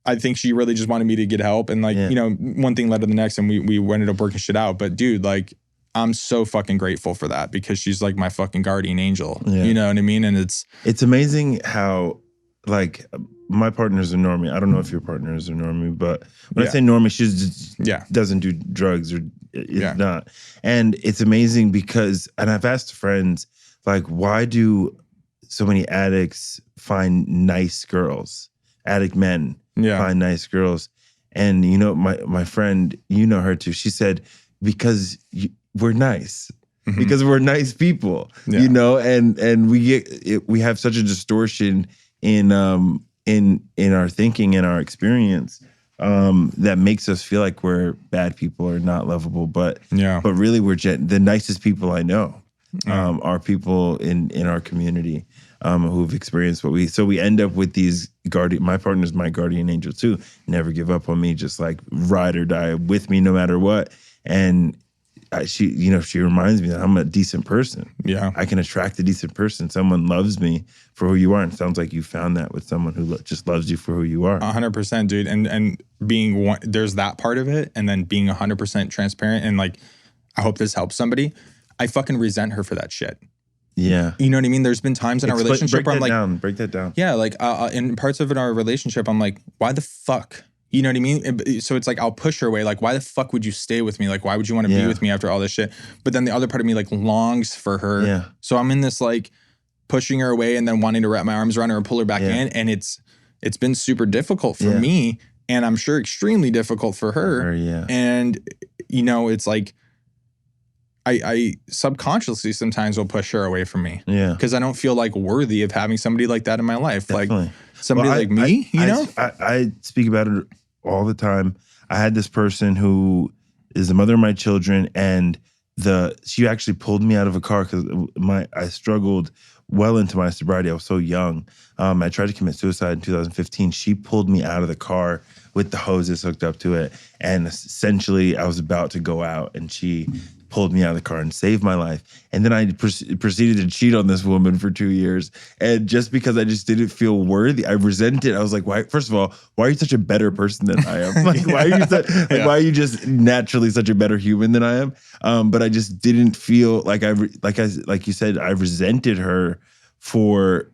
I think she really just wanted me to get help. And like, you know, one thing led to the next, and we ended up working shit out. But dude, like, I'm so fucking grateful for that, because she's like my fucking guardian angel. Yeah. You know what I mean? And it's amazing how, like, my partner's a normie. I don't know if your partner is a normie, but when I say normie, she just doesn't do drugs, or it's not. And it's amazing because, and I've asked friends, like, why do so many addicts find nice girls? Addict men find nice girls. And, you know, my friend, you know her too, she said, because we're nice. Mm-hmm. Because we're nice people, you know, and we have such a distortion in our thinking and our experience that makes us feel like we're bad people or not lovable. But really we're the nicest people I know are people in our community who've experienced so we end up with these my partner's my guardian angel too. Never give up on me, just like ride or die with me no matter what. And she reminds me that I'm a decent person. Yeah. I can attract a decent person. Someone loves me for who you are. And it sounds like you found that with someone who just loves you for who you are. 100%, dude. And being one, there's that part of it. And then being 100% transparent. And like, I hope this helps somebody. I fucking resent her for that shit. Yeah. You know what I mean? There's been times in our relationship where I'm like, break that down. Yeah. Like in parts of our relationship, I'm like, why the fuck? You know what I mean? So it's like, I'll push her away. Like, why the fuck would you stay with me? Like, why would you want to be with me after all this shit? But then the other part of me like longs for her. Yeah. So I'm in this like pushing her away and then wanting to wrap my arms around her and pull her back in. And it's been super difficult for me. And I'm sure extremely difficult for her. And, you know, it's like, I subconsciously sometimes will push her away from me. Yeah. Because I don't feel like worthy of having somebody like that in my life. Definitely. Like somebody like me, you know? I speak about it all the time. I had this person who is the mother of my children, and she actually pulled me out of a car because I struggled well into my sobriety. I was so young. I tried to commit suicide in 2015. She pulled me out of the car with the hoses hooked up to it. And essentially I was about to go out, and she pulled me out of the car and saved my life. And then I proceeded to cheat on this woman for 2 years. And just because I just didn't feel worthy, I resented. I was like, why? First of all, why are you such a better person than I am? Like, why are you just naturally such a better human than I am? But I just didn't feel like like you said, I resented her for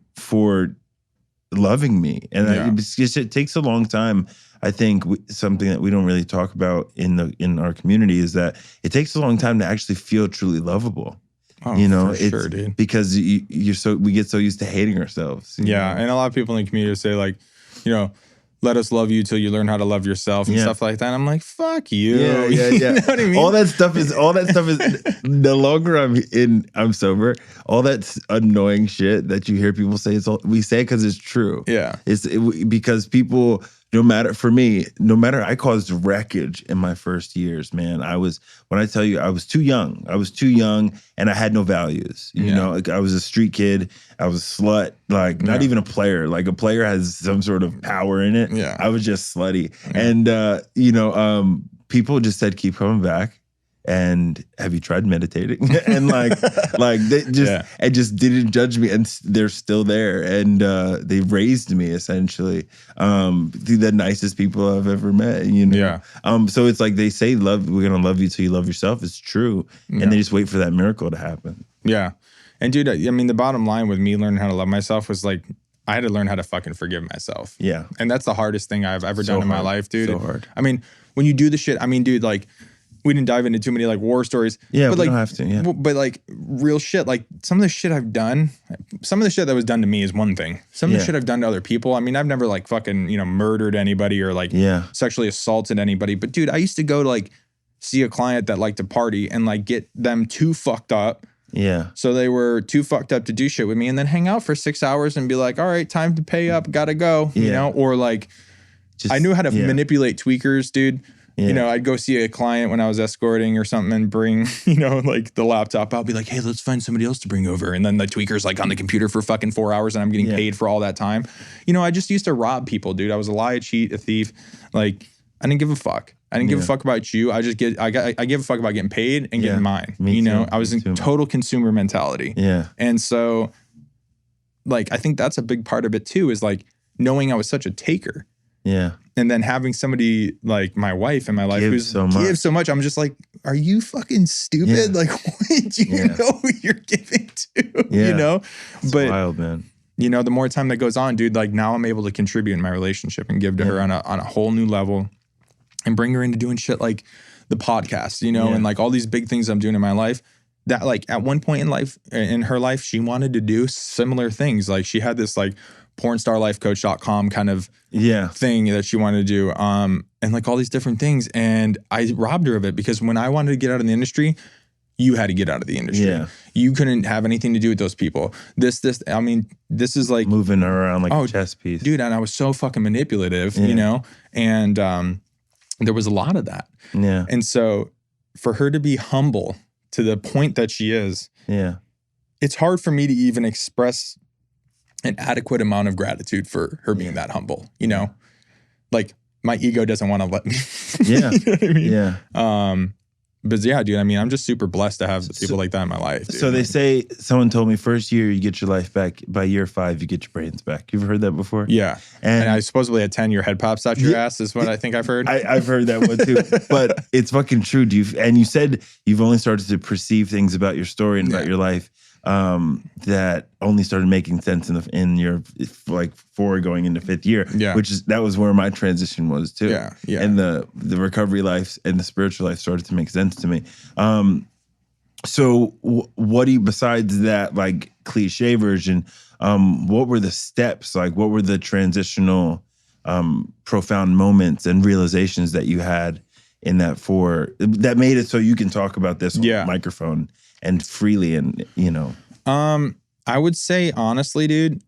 loving me. And it takes a long time. I think something that we don't really talk about in our community is that it takes a long time to actually feel truly lovable. Oh, you know, for sure, dude. Because we get so used to hating ourselves. Yeah, and a lot of people in the community say like, you know, let us love you till you learn how to love yourself and stuff like that. I'm like, fuck you. Yeah. You know what I mean? All that stuff is the longer I'm sober, all that annoying shit that you hear people say, we say because it's true. Yeah. It's because people no matter I caused wreckage in my first years, man. When I tell you, I was too young. And I had no values. You know, like I was a street kid. I was a slut, like not even a player. Like a player has some sort of power in it. Yeah. I was just slutty. And, people just said, keep coming back. And have you tried meditating? And they just didn't judge me, and they're still there, and they raised me essentially. The nicest people I've ever met, you know. Yeah. So it's like they say, we're gonna love you till you love yourself. It's true, and they just wait for that miracle to happen. Yeah, and dude, I mean, the bottom line with me learning how to love myself was like I had to learn how to fucking forgive myself. Yeah, and that's the hardest thing I've ever done in my life, dude. So hard. I mean, when you do the shit, I mean, dude, like. We didn't dive into too many like war stories. Yeah, but we like, don't have to. Yeah, but like real shit. Like some of the shit I've done, some of the shit that was done to me is one thing. Some of the shit I've done to other people. I mean, I've never like fucking murdered anybody or like sexually assaulted anybody. But dude, I used to go to like see a client that liked to party and like get them too fucked up. Yeah. So they were too fucked up to do shit with me, and then hang out for 6 hours and be like, "All right, time to pay up, gotta go." You know, or like, I knew how to manipulate tweakers, dude. Yeah. You know, I'd go see a client when I was escorting or something and bring, like the laptop. I'll be like, hey, let's find somebody else to bring over. And then the tweaker's like on the computer for fucking 4 hours and I'm getting paid for all that time. I just used to rob people, dude. I was a lie, a cheat, a thief. Like, I didn't give a fuck. I didn't give a fuck about you. I give a fuck about getting paid and getting mine. Me too. I was in total consumer mentality. Yeah. And so, like, I think that's a big part of it too, is like knowing I was such a taker. Yeah. And then having somebody like my wife in my life who's gives so much, I'm just like, are you fucking stupid? Yeah. Like, what do you know who you're giving to? Yeah. It's but wild, man. The more time that goes on, dude, like now I'm able to contribute in my relationship and give to her on a whole new level and bring her into doing shit like the podcast, and like all these big things I'm doing in my life. That like at one point in her life, she wanted to do similar things. Like she had this like pornstarlifecoach.com kind of thing that she wanted to do. And like all these different things. And I robbed her of it because when I wanted to get out of the industry, you had to get out of the industry. Yeah. You couldn't have anything to do with those people. This is like moving around like a chess piece. Dude, and I was so fucking manipulative, and there was a lot of that. Yeah. And so for her to be humble to the point that she is, it's hard for me to even express an adequate amount of gratitude for her being that humble, like my ego doesn't want to let me. Yeah. You know what I mean? Yeah. But yeah, dude, I mean, I'm just super blessed to have people like that in my life. Dude. So they say, someone told me first year you get your life back. By year 5, you get your brains back. You've heard that before? Yeah. And I supposedly at 10, your head pops out your ass is what I think I've heard. I've heard that one too. But it's fucking true. And you said you've only started to perceive things about your story and about your life that only started making sense in your like 4 going into 5th year. Yeah. That was where my transition was too. Yeah. Yeah. And the recovery life and the spiritual life started to make sense to me. So what do you, besides that like cliche version, what were the steps? Like what were the transitional profound moments and realizations that you had in that made it so you can talk about this on the microphone and freely and, I would say honestly, dude,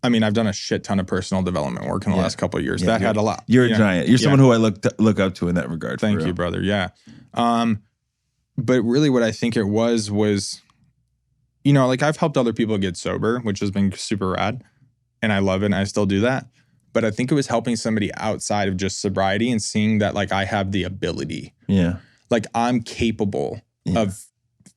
I mean, I've done a shit ton of personal development work in the last couple of years. That had a lot. You're a giant. You're someone who I look up to in that regard. Thank you, brother. Yeah. But really what I think it was, like I've helped other people get sober, which has been super rad. And I love it. And I still do that. But I think it was helping somebody outside of just sobriety and seeing that like I have the ability. Yeah. Like I'm capable of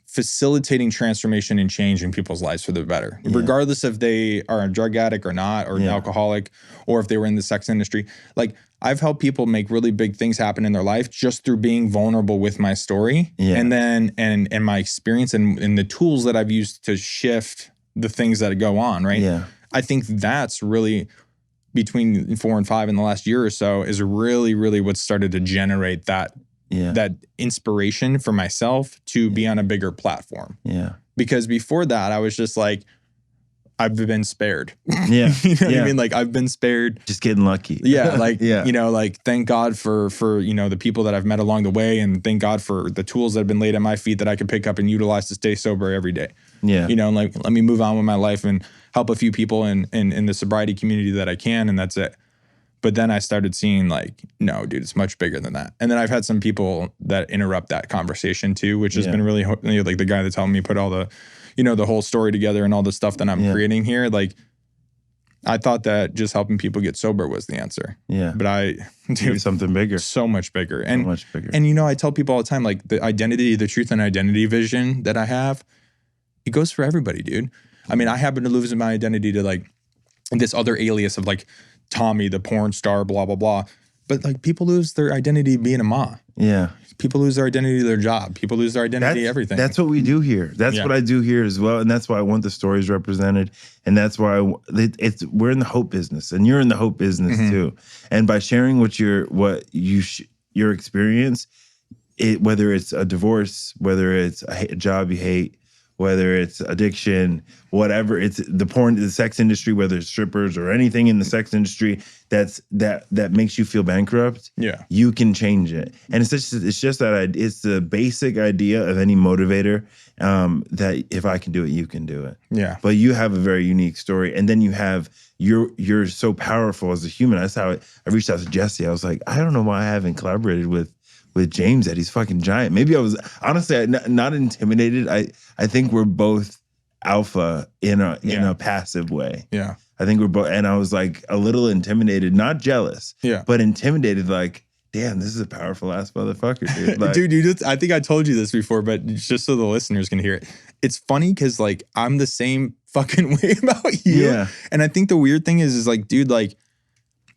facilitating transformation and change in people's lives for the better, regardless if they are a drug addict or not, or an alcoholic, or if they were in the sex industry. Like I've helped people make really big things happen in their life just through being vulnerable with my story. And then, and my experience and the tools that I've used to shift the things that go on. Right. Yeah. I think that's really between 4 and 5 in the last year or so is really, really what started to generate that inspiration for myself to be on a bigger platform. Yeah. Because before that, I was just like, I've been spared. Yeah. You know what I mean? Like I've been spared. Just getting lucky. Yeah. Like, like thank God for, the people that I've met along the way, and thank God for the tools that have been laid at my feet that I can pick up and utilize to stay sober every day. Yeah. Like let me move on with my life and help a few people in the sobriety community that I can. And that's it. But then I started seeing like, no, dude, it's much bigger than that. And then I've had some people that interrupt that conversation too, which has been really, like the guy that's helping me put all the, the whole story together and all the stuff that I'm creating here. Like, I thought that just helping people get sober was the answer. Yeah. But dude, something bigger. So much bigger. And, so much bigger. And, I tell people all the time, like the identity, the truth and identity vision that I have, it goes for everybody, dude. I mean, I happen to lose my identity to like this other alias of like Tommy, the porn star, blah, blah, blah. But like people lose their identity being a ma. Yeah. People lose their identity to their job. People lose their identity to everything. That's what we do here. That's what I do here as well. And that's why I want the stories represented. And that's why we're in the hope business, and you're in the hope business too. And by sharing your experience, whether it's a divorce, whether it's a job you hate, whether it's addiction, whatever, it's the sex industry, whether it's strippers or anything in the sex industry that makes you feel bankrupt, you can change it. And it's just that it's the basic idea of any motivator, that if I can do it, you can do it. Yeah. But you have a very unique story, and then you're so powerful as a human. That's how I reached out to Jesse. I was like, I don't know why I haven't collaborated with James, that he's fucking giant. Maybe I was honestly not intimidated. I think we're both alpha in a passive way. Yeah. I think we're both, and I was like a little intimidated, not jealous, but intimidated, like, damn, this is a powerful ass motherfucker, dude. Like, dude, I think I told you this before, but just so the listeners can hear it. It's funny because like I'm the same fucking way about you. Yeah. And I think the weird thing is like, dude, like,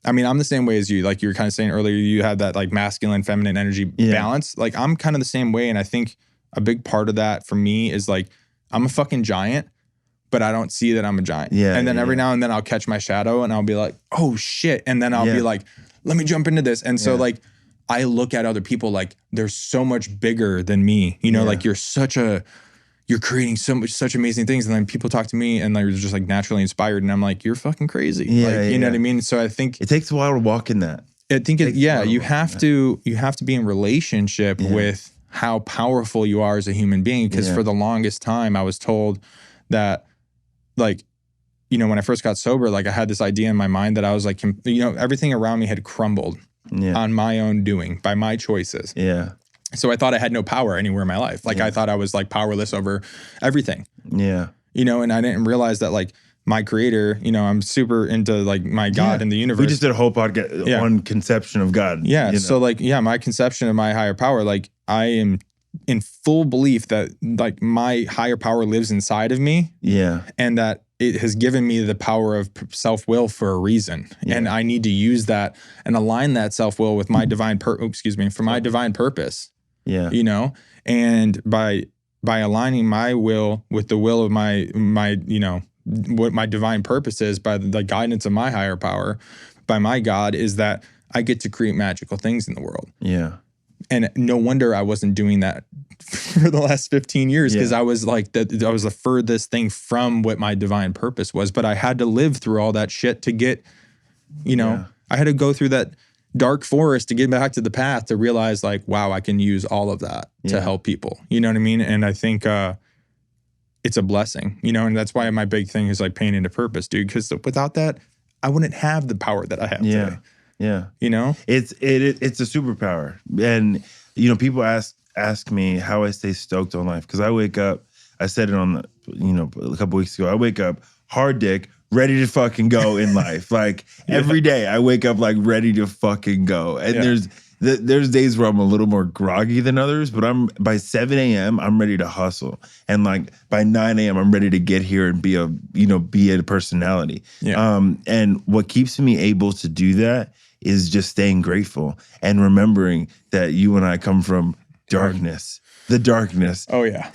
I mean, I'm the same way as you. Like you were kind of saying earlier, you have that like masculine, feminine energy balance. Like I'm kind of the same way. And I think a big part of that for me is like, I'm a fucking giant, but I don't see that I'm a giant. Yeah. And then every now and then I'll catch my shadow and I'll be like, oh shit. And then I'll be like, let me jump into this. And so like, I look at other people like they're so much bigger than me. Like you're creating such amazing things. And then people talk to me and they're just like naturally inspired. And I'm like, you're fucking crazy. You know what I mean? So I think it takes a while to walk in that. I think you have to be in relationship with how powerful you are as a human being. Because for the longest time I was told that like, when I first got sober, like I had this idea in my mind that I was like, everything around me had crumbled on my own doing by my choices. Yeah. So I thought I had no power anywhere in my life. Like I thought I was like powerless over everything. Yeah. And I didn't realize that like my creator, I'm super into like my God in the universe. We just did a whole podcast on conception of God. Yeah. So like, my conception of my higher power, like I am in full belief that like my higher power lives inside of me. Yeah. And that it has given me the power of self-will for a reason. Yeah. And I need to use that and align that self-will with my divine my divine purpose. Yeah. And by aligning my will with the will of my what my divine purpose is, by the guidance of my higher power, by my God, is that I get to create magical things in the world. Yeah. And no wonder I wasn't doing that for the last 15 years, because I was like, I was the furthest thing from what my divine purpose was. But I had to live through all that shit to get, I had to go through that dark forest to get back to the path to realize like, wow, I can use all of that to help people. You know what I mean? And I think it's a blessing, and that's why my big thing is like paying into purpose, dude, because without that, I wouldn't have the power that I have today. Yeah. It's a superpower. And, people ask me how I stay stoked on life. Because I wake up, I said it on a couple weeks ago, I wake up hard dick, ready to fucking go in life. Like every day I wake up like ready to fucking go. And there's days where I'm a little more groggy than others, but by 7 a.m. I'm ready to hustle. And like by 9 a.m. I'm ready to get here and be a personality. Yeah. And what keeps me able to do that is just staying grateful and remembering that you and I come from darkness, the darkness. Oh yeah.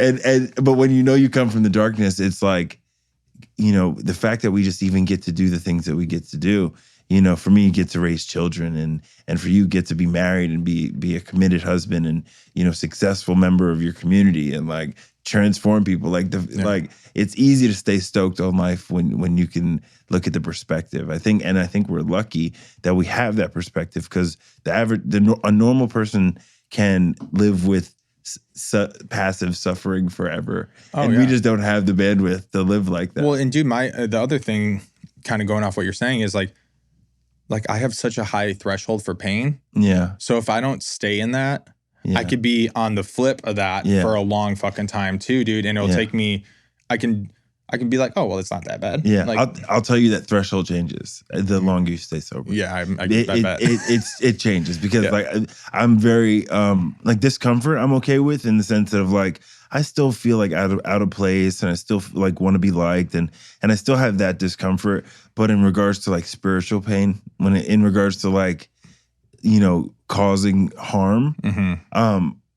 But when you come from the darkness, it's like, the fact that we just even get to do the things that we get to do, for me, you get to raise children and for you get to be married and be a committed husband and, successful member of your community and like transform people. Like like it's easy to stay stoked on life when you can look at the perspective. I think we're lucky that we have that perspective, because a normal person can live with passive suffering forever. We just don't have the bandwidth to live like that. Well, and dude, the other thing kind of going off what you're saying is like, like I have such a high threshold for pain. Yeah. So if I don't stay in that, I could be on the flip of that for a long fucking time too, dude. And it'll take me, I can be like, oh, well, it's not that bad. Yeah. Like, I'll tell you that threshold changes the longer you stay sober. Yeah, I bet. It changes because like I'm very like discomfort I'm okay with in the sense of like I still feel like out of place and I still like want to be liked and I still have that discomfort. But in regards to like spiritual pain, in regards to like, you know, causing harm,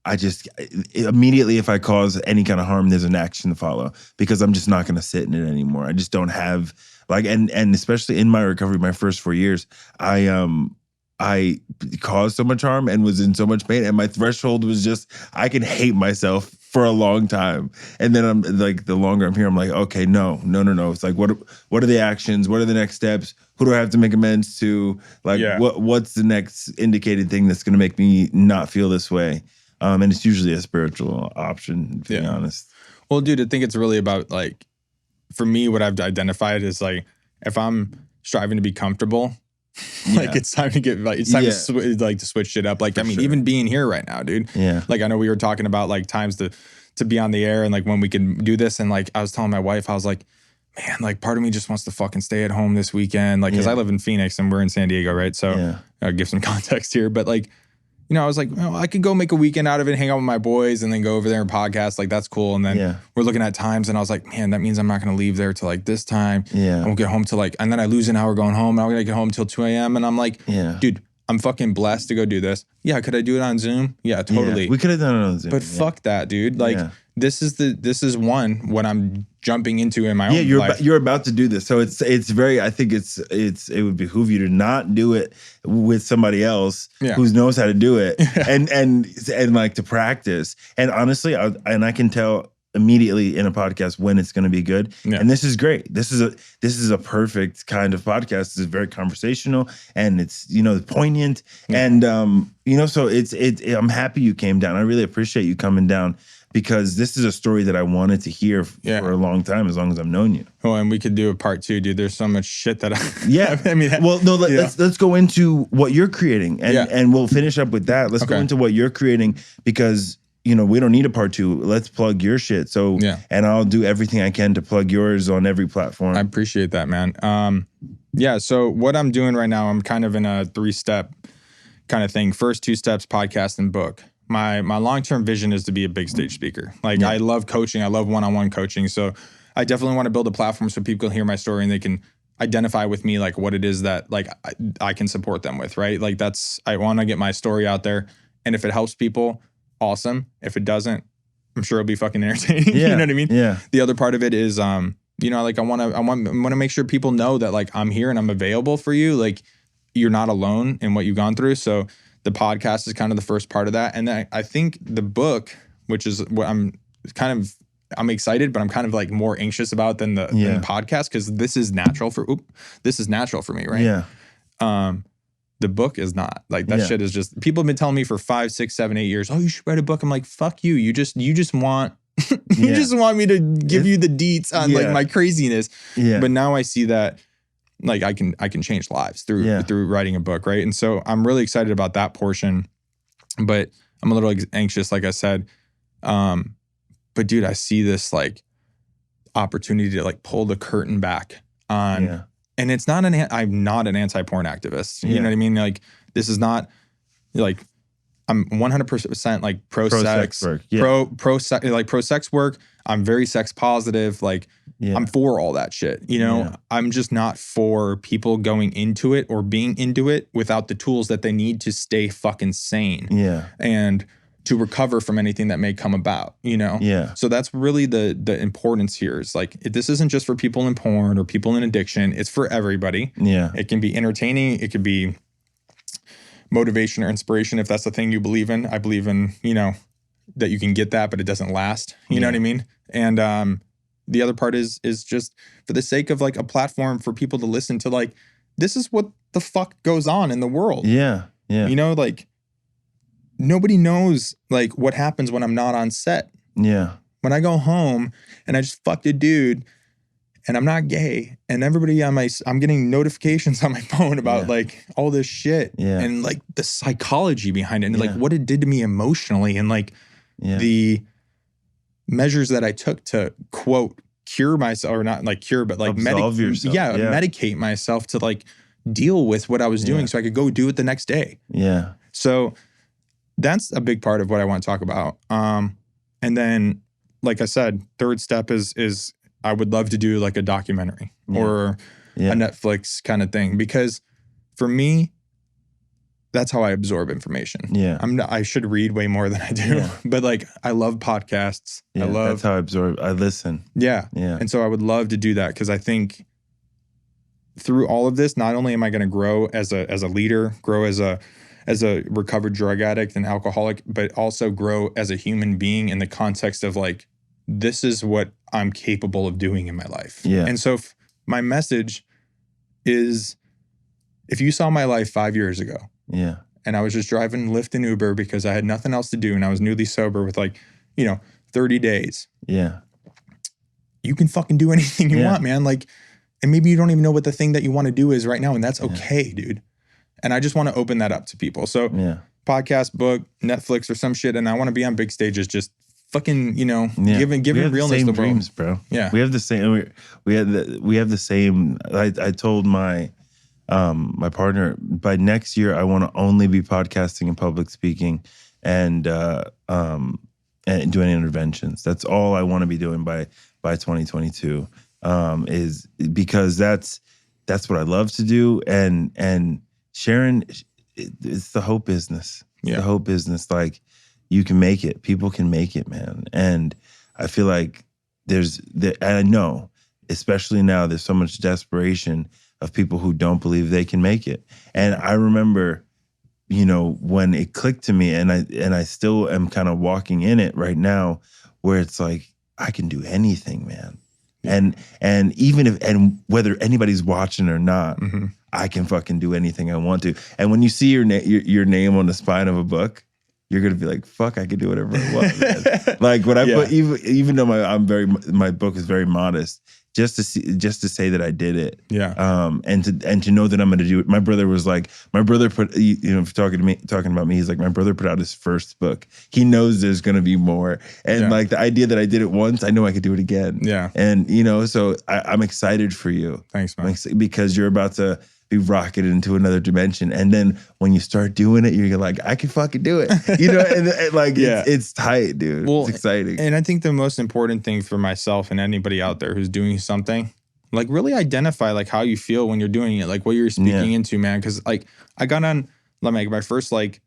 I just immediately, if I cause any kind of harm, there's an action to follow because I'm just not going to sit in it anymore. I just don't have like, and especially in my recovery, my first 4 years, I caused so much harm and was in so much pain, and my threshold was just I can hate myself for a long time, and then I'm like, the longer I'm here, I'm like, okay, no. It's like, what are the actions? What are the next steps? Who do I have to make amends to? Like, what's the next indicated thing that's going to make me not feel this way? And it's usually a spiritual option, to be honest. Well, dude, I think it's really about like, for me, what I've identified is like, if I'm striving to be comfortable, like it's time to get like it's time to switch shit up. Like, I mean, even being here right now, dude. Yeah. Like, I know we were talking about like times to be on the air and like when we can do this. And like, I was telling my wife, I was like, man, like part of me just wants to fucking stay at home this weekend. Like, cause I live in Phoenix and we're in San Diego, right? So I'll give some context here. But like, you know, I was like, well, I could go make a weekend out of it, hang out with my boys, and then go over there and podcast. Like, that's cool. And then we're looking at times, and I was like, man, that means I'm not going to leave there till like this time. I won't get home till like, and then I lose an hour going home, and I'm going to get home till 2 a.m. And I'm like, dude, I'm fucking blessed to go do this. Yeah, could I do it on Zoom? Yeah, totally. We could have done it on Zoom. But fuck that, dude. Like, this is what I'm jumping into in my own life. You're about to do this. So it's very, I think it would behoove you to not do it with somebody else who knows how to do it and like to practice. And honestly, I can tell immediately in a podcast when it's going to be good. And this is great. This is a perfect kind of podcast. It's very conversational and it's, you know, poignant and you know, so I'm happy you came down. I really appreciate you coming down, because this is a story that I wanted to hear for a long time, as long as I've known you. Oh, and we could do a part 2, dude. There's so much shit that I mean, well, no, let's go into what you're creating, and we'll finish up with that. Let's go into what you're creating, because you know we don't need a part 2. Let's plug your shit. So and I'll do everything I can to plug yours on every platform. I appreciate that, man. So what I'm doing right now, I'm kind of in a 3-step kind of thing. First 2 steps, podcast and book. My long-term vision is to be a big stage speaker. Like, I love coaching. I love one-on-one coaching. So I definitely want to build a platform so people can hear my story and they can identify with me, like what it is that like I can support them with, right? Like I want to get my story out there. And if it helps people, awesome. If it doesn't, I'm sure it'll be fucking entertaining. You know what I mean? Yeah. The other part of it is, you know, like I want to make sure people know that like I'm here and I'm available for you. Like, you're not alone in what you've gone through. So the podcast is kind of the first part of that. And then I think the book, which is what I'm excited, but I'm kind of like more anxious about than the podcast, because this is natural for me, right? Yeah. The book is not. Like, that shit is just, people have been telling me for 5, 6, 7, 8 years, oh, you should write a book. I'm like, fuck you. You just want you just want me to give you the deets on like my craziness. Yeah. But now I see that like I can change lives through writing a book, right? And so I'm really excited about that portion, but I'm a little anxious, like I said. But dude, I see this like opportunity to like pull the curtain back on, and it's not I'm not an anti-porn activist. You know what I mean? Like, this is not like, I'm 100% like pro-sex work. Pro-sex work. I'm very sex positive. Like, I'm for all that shit. You know, I'm just not for people going into it or being into it without the tools that they need to stay fucking sane. Yeah. And to recover from anything that may come about, you know? Yeah. So that's really the importance here. Is like, this isn't just for people in porn or people in addiction. It's for everybody. Yeah. It can be entertaining. It could be motivation or inspiration, if that's the thing you believe in. I believe in, you know, that you can get that, but it doesn't last. You know what I mean? And the other part is just for the sake of like a platform for people to listen to, like, this is what the fuck goes on in the world. Yeah. Yeah. You know, like, nobody knows like what happens when I'm not on set. Yeah. When I go home and I just fucked a dude and I'm not gay, and everybody I'm getting notifications on my phone about like all this shit and like the psychology behind it and like what it did to me emotionally and like the measures that I took to quote cure myself, or not like cure, but like medicate myself to like deal with what I was doing so I could go do it the next day. Yeah. So that's a big part of what I want to talk about. And then, like I said, third step is I would love to do like a documentary or a Netflix kind of thing, because for me, that's how I absorb information. Yeah. I should read way more than I do, but like I love podcasts. Yeah, that's how I absorb. I listen. Yeah. Yeah. And so I would love to do that, because I think through all of this, not only am I going to grow as a leader, grow as a recovered drug addict and alcoholic, but also grow as a human being in the context of like, this is what I'm capable of doing in my life. Yeah. And so my message is, if you saw my life 5 years ago, and I was just driving Lyft and Uber because I had nothing else to do and I was newly sober with like, 30 days. Yeah. You can fucking do anything you want, man. Like, and maybe you don't even know what the thing that you want to do is right now, and that's okay, dude. And I just want to open that up to people. So podcast, book, Netflix or some shit, and I want to be on big stages just fucking, giving realness to dreams, bro. Yeah. We have the same we have the same I told my my partner, by next year I want to only be podcasting and public speaking and doing interventions. That's all I want to be doing by 2022. Is because that's what I love to do, and Sharon, it's the hope business. It's the hope business. Like, you can make it. People can make it, man. And I feel like and I know, especially now, there's so much desperation of people who don't believe they can make it. And I remember, when it clicked to me, and I still am kind of walking in it right now, where it's like, I can do anything, man. And even if whether anybody's watching or not, I can fucking do anything I want to. And when you see your name on the spine of a book, you're gonna be like, "Fuck, I can do whatever I want." Man. Like when I put, even though my book is very modest, just to say that I did it, and to know that I'm gonna do it. My brother put, talking about me, he's like, my brother put out his first book. He knows there's gonna be more, and like the idea that I did it once, I know I could do it again. Yeah, and so I'm excited for you. Thanks, man. Because you're about to be rocketed into another dimension, and then when you start doing it, you're like, I can fucking do it, and like it's tight, dude. Well, it's exciting. And I think the most important thing for myself and anybody out there who's doing something, like, really identify like how you feel when you're doing it, like what you're speaking into, man. Because like I got on like my first, like,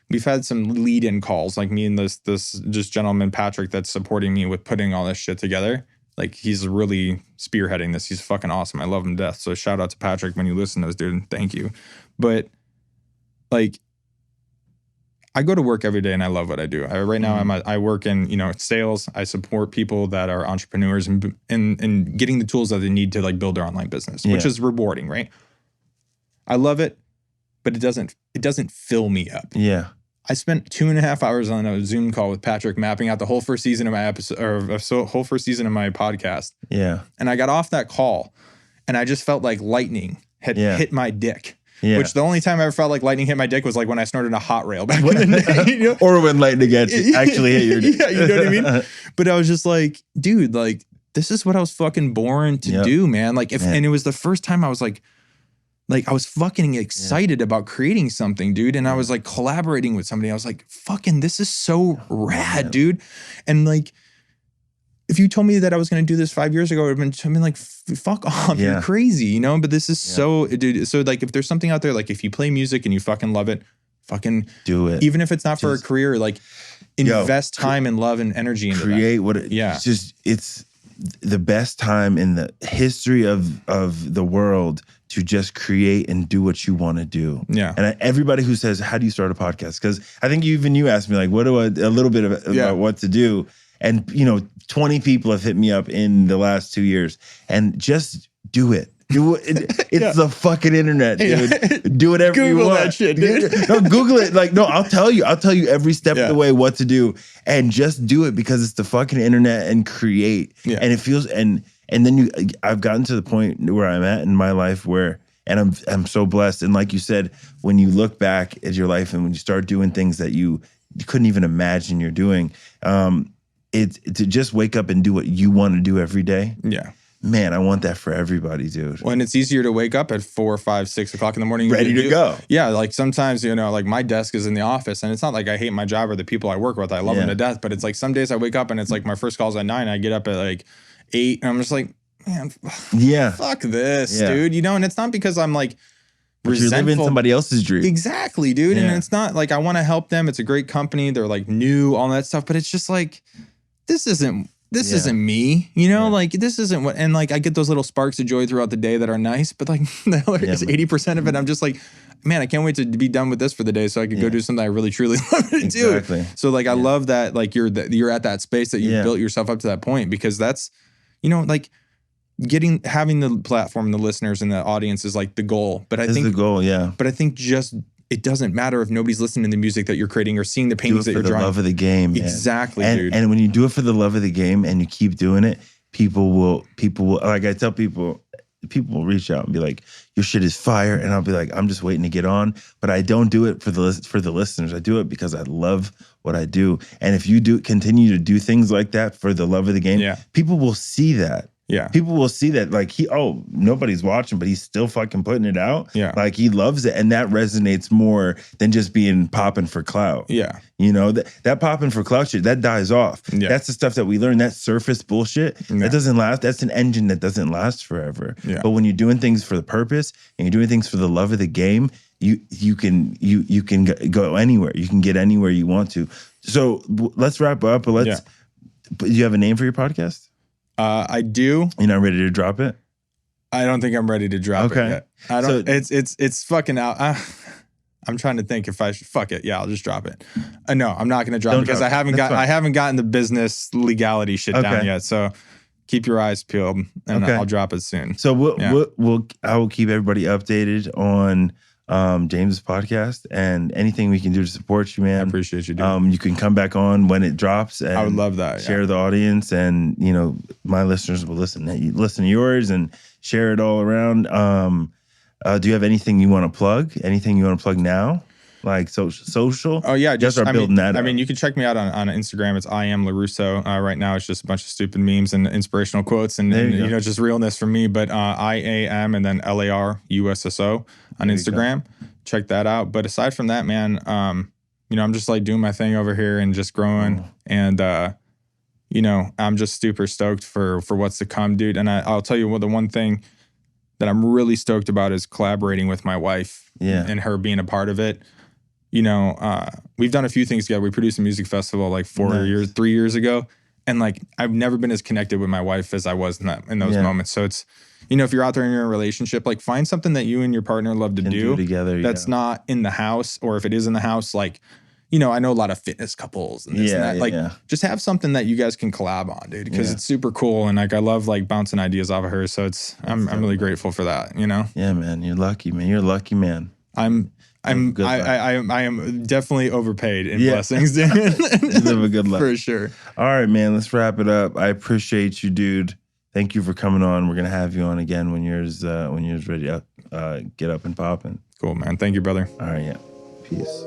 we've had some lead-in calls, like me and this just gentleman Patrick that's supporting me with putting all this shit together. Like, he's really spearheading this. He's fucking awesome. I love him to death. So shout out to Patrick when you listen to this, dude. Thank you. But like, I go to work every day and I love what I do. Right now I work in, sales. I support people that are entrepreneurs and getting the tools that they need to like build their online business, which is rewarding, right? I love it, but it doesn't fill me up. Yeah. I spent 2.5 hours on a Zoom call with Patrick, mapping out the whole first season of my episode, or whole first season of my podcast. Yeah. And I got off that call, and I just felt like lightning had hit my dick. Yeah. Which the only time I ever felt like lightning hit my dick was like when I snorted a hot rail back in the day. Or when lightning actually hit your dick. Yeah, you know what I mean? But I was just like, dude, like, this is what I was fucking born to do, man. Like, and it was the first time I was like I was fucking excited about creating something, dude. And I was like collaborating with somebody. I was like, fucking, this is so rad, dude. And like, if you told me that I was going to do this 5 years ago, I would have been like, fuck off, you're crazy, But this is so, dude. So like, if there's something out there, like if you play music and you fucking love it, fucking do it. Even if it's not for a career, like invest time and love and energy into that. It's the best time in the history of the world to just create and do what you want to do. Yeah. And everybody who says, how do you start a podcast? Because I think you asked me, like, what do a little bit about what to do. And, 20 people have hit me up in the last 2 years, and just do it. It's the fucking internet, dude. Do whatever you want. Google that shit, dude. No, Google it. Like, no, I'll tell you every step of the way what to do, and just do it because it's the fucking internet, and create. Yeah. And it feels, and And then I've gotten to the point where I'm at in my life where, and I'm so blessed. And like you said, when you look back at your life and when you start doing things that you couldn't even imagine you're doing, it's to just wake up and do what you want to do every day. Yeah. Man, I want that for everybody, dude. Well, and it's easier to wake up at 4, 5, 6 o'clock in the morning. Ready to go. Yeah, like sometimes, like my desk is in the office, and it's not like I hate my job or the people I work with. I love them to death, but it's like some days I wake up and it's like my first call's at 9, I get up at like 8, and I'm just like, man, fuck this, dude. And it's not because I'm like resentful. You're living somebody else's dream. Exactly, dude. And it's not like I want to help them. It's a great company. They're like new, all that stuff, but it's just like, this isn't me, like this isn't what, and like I get those little sparks of joy throughout the day that are nice, but like the other 80% of it, I'm just like, man, I can't wait to be done with this for the day so I can go do something I really truly love to do. So like I love that like you're at that space that you built yourself up to that point, because that's, like having the platform, the listeners and the audience is like the goal. But I think the goal, But I think just it doesn't matter if nobody's listening to the music that you're creating or seeing the paintings that you're drawing. Do it for the love of the game, man. Exactly, dude. And when you do it for the love of the game and you keep doing it, people will, like I tell people will reach out and be like, your shit is fire. And I'll be like, I'm just waiting to get on. But I don't do it for the listeners. I do it because I love what I do. And if you continue to do things like that for the love of the game, people will see that. Yeah. People will see that like nobody's watching, but he's still fucking putting it out. Yeah. Like he loves it. And that resonates more than just being popping for clout. Yeah. That popping for clout shit, that dies off. Yeah. That's the stuff that we learn. That surface bullshit, that doesn't last. That's an engine that doesn't last forever. Yeah. But when you're doing things for the purpose and you're doing things for the love of the game, you can go anywhere. You can get anywhere you want to. So let's wrap up. But do you have a name for your podcast? I do. You're not ready to drop it? I don't think I'm ready to drop it yet. I don't. It's fucking out. I'm trying to think if I should. Fuck it. Yeah, I'll just drop it. No, I'm not going to drop it because I haven't gotten the business legality shit down yet. So keep your eyes peeled, and I'll drop it soon. So I will keep everybody updated on James's podcast and anything we can do to support you, man. I appreciate you, dude. You can come back on when it drops, and I would love that. Share the audience, and my listeners will listen to yours and share it all around. Do you have anything you want to plug? Anything you want to plug now? Like social? Oh yeah, just start building that. I mean, you can check me out on Instagram. It's I am LaRusso. Right now, it's just a bunch of stupid memes and inspirational quotes, and just realness from me. But IAM and then LARUSSO on Instagram. Check that out. But aside from that, man, I'm just like doing my thing over here and just growing, and I'm just super stoked for what's to come, dude. And I'll tell you the one thing that I'm really stoked about is collaborating with my wife and her being a part of it. We've done a few things together. We produced a music festival like 3 years ago. And like, I've never been as connected with my wife as I was in those moments. So it's, if you're out there in your relationship, like find something that you and your partner love to do together. That's not in the house, or if it is in the house, like, I know a lot of fitness couples and this and that. Like, just have something that you guys can collab on, dude, because it's super cool. And like, I love like bouncing ideas off of her. So I'm really grateful for that, Yeah, man. You're lucky, man. You're a lucky man. I am definitely overpaid in blessings, dude. You live a good life. For sure. All right, man. Let's wrap it up. I appreciate you, dude. Thank you for coming on. We're gonna have you on again when you're ready to get up and popping. Cool, man. Thank you, brother. All right, yeah. Peace.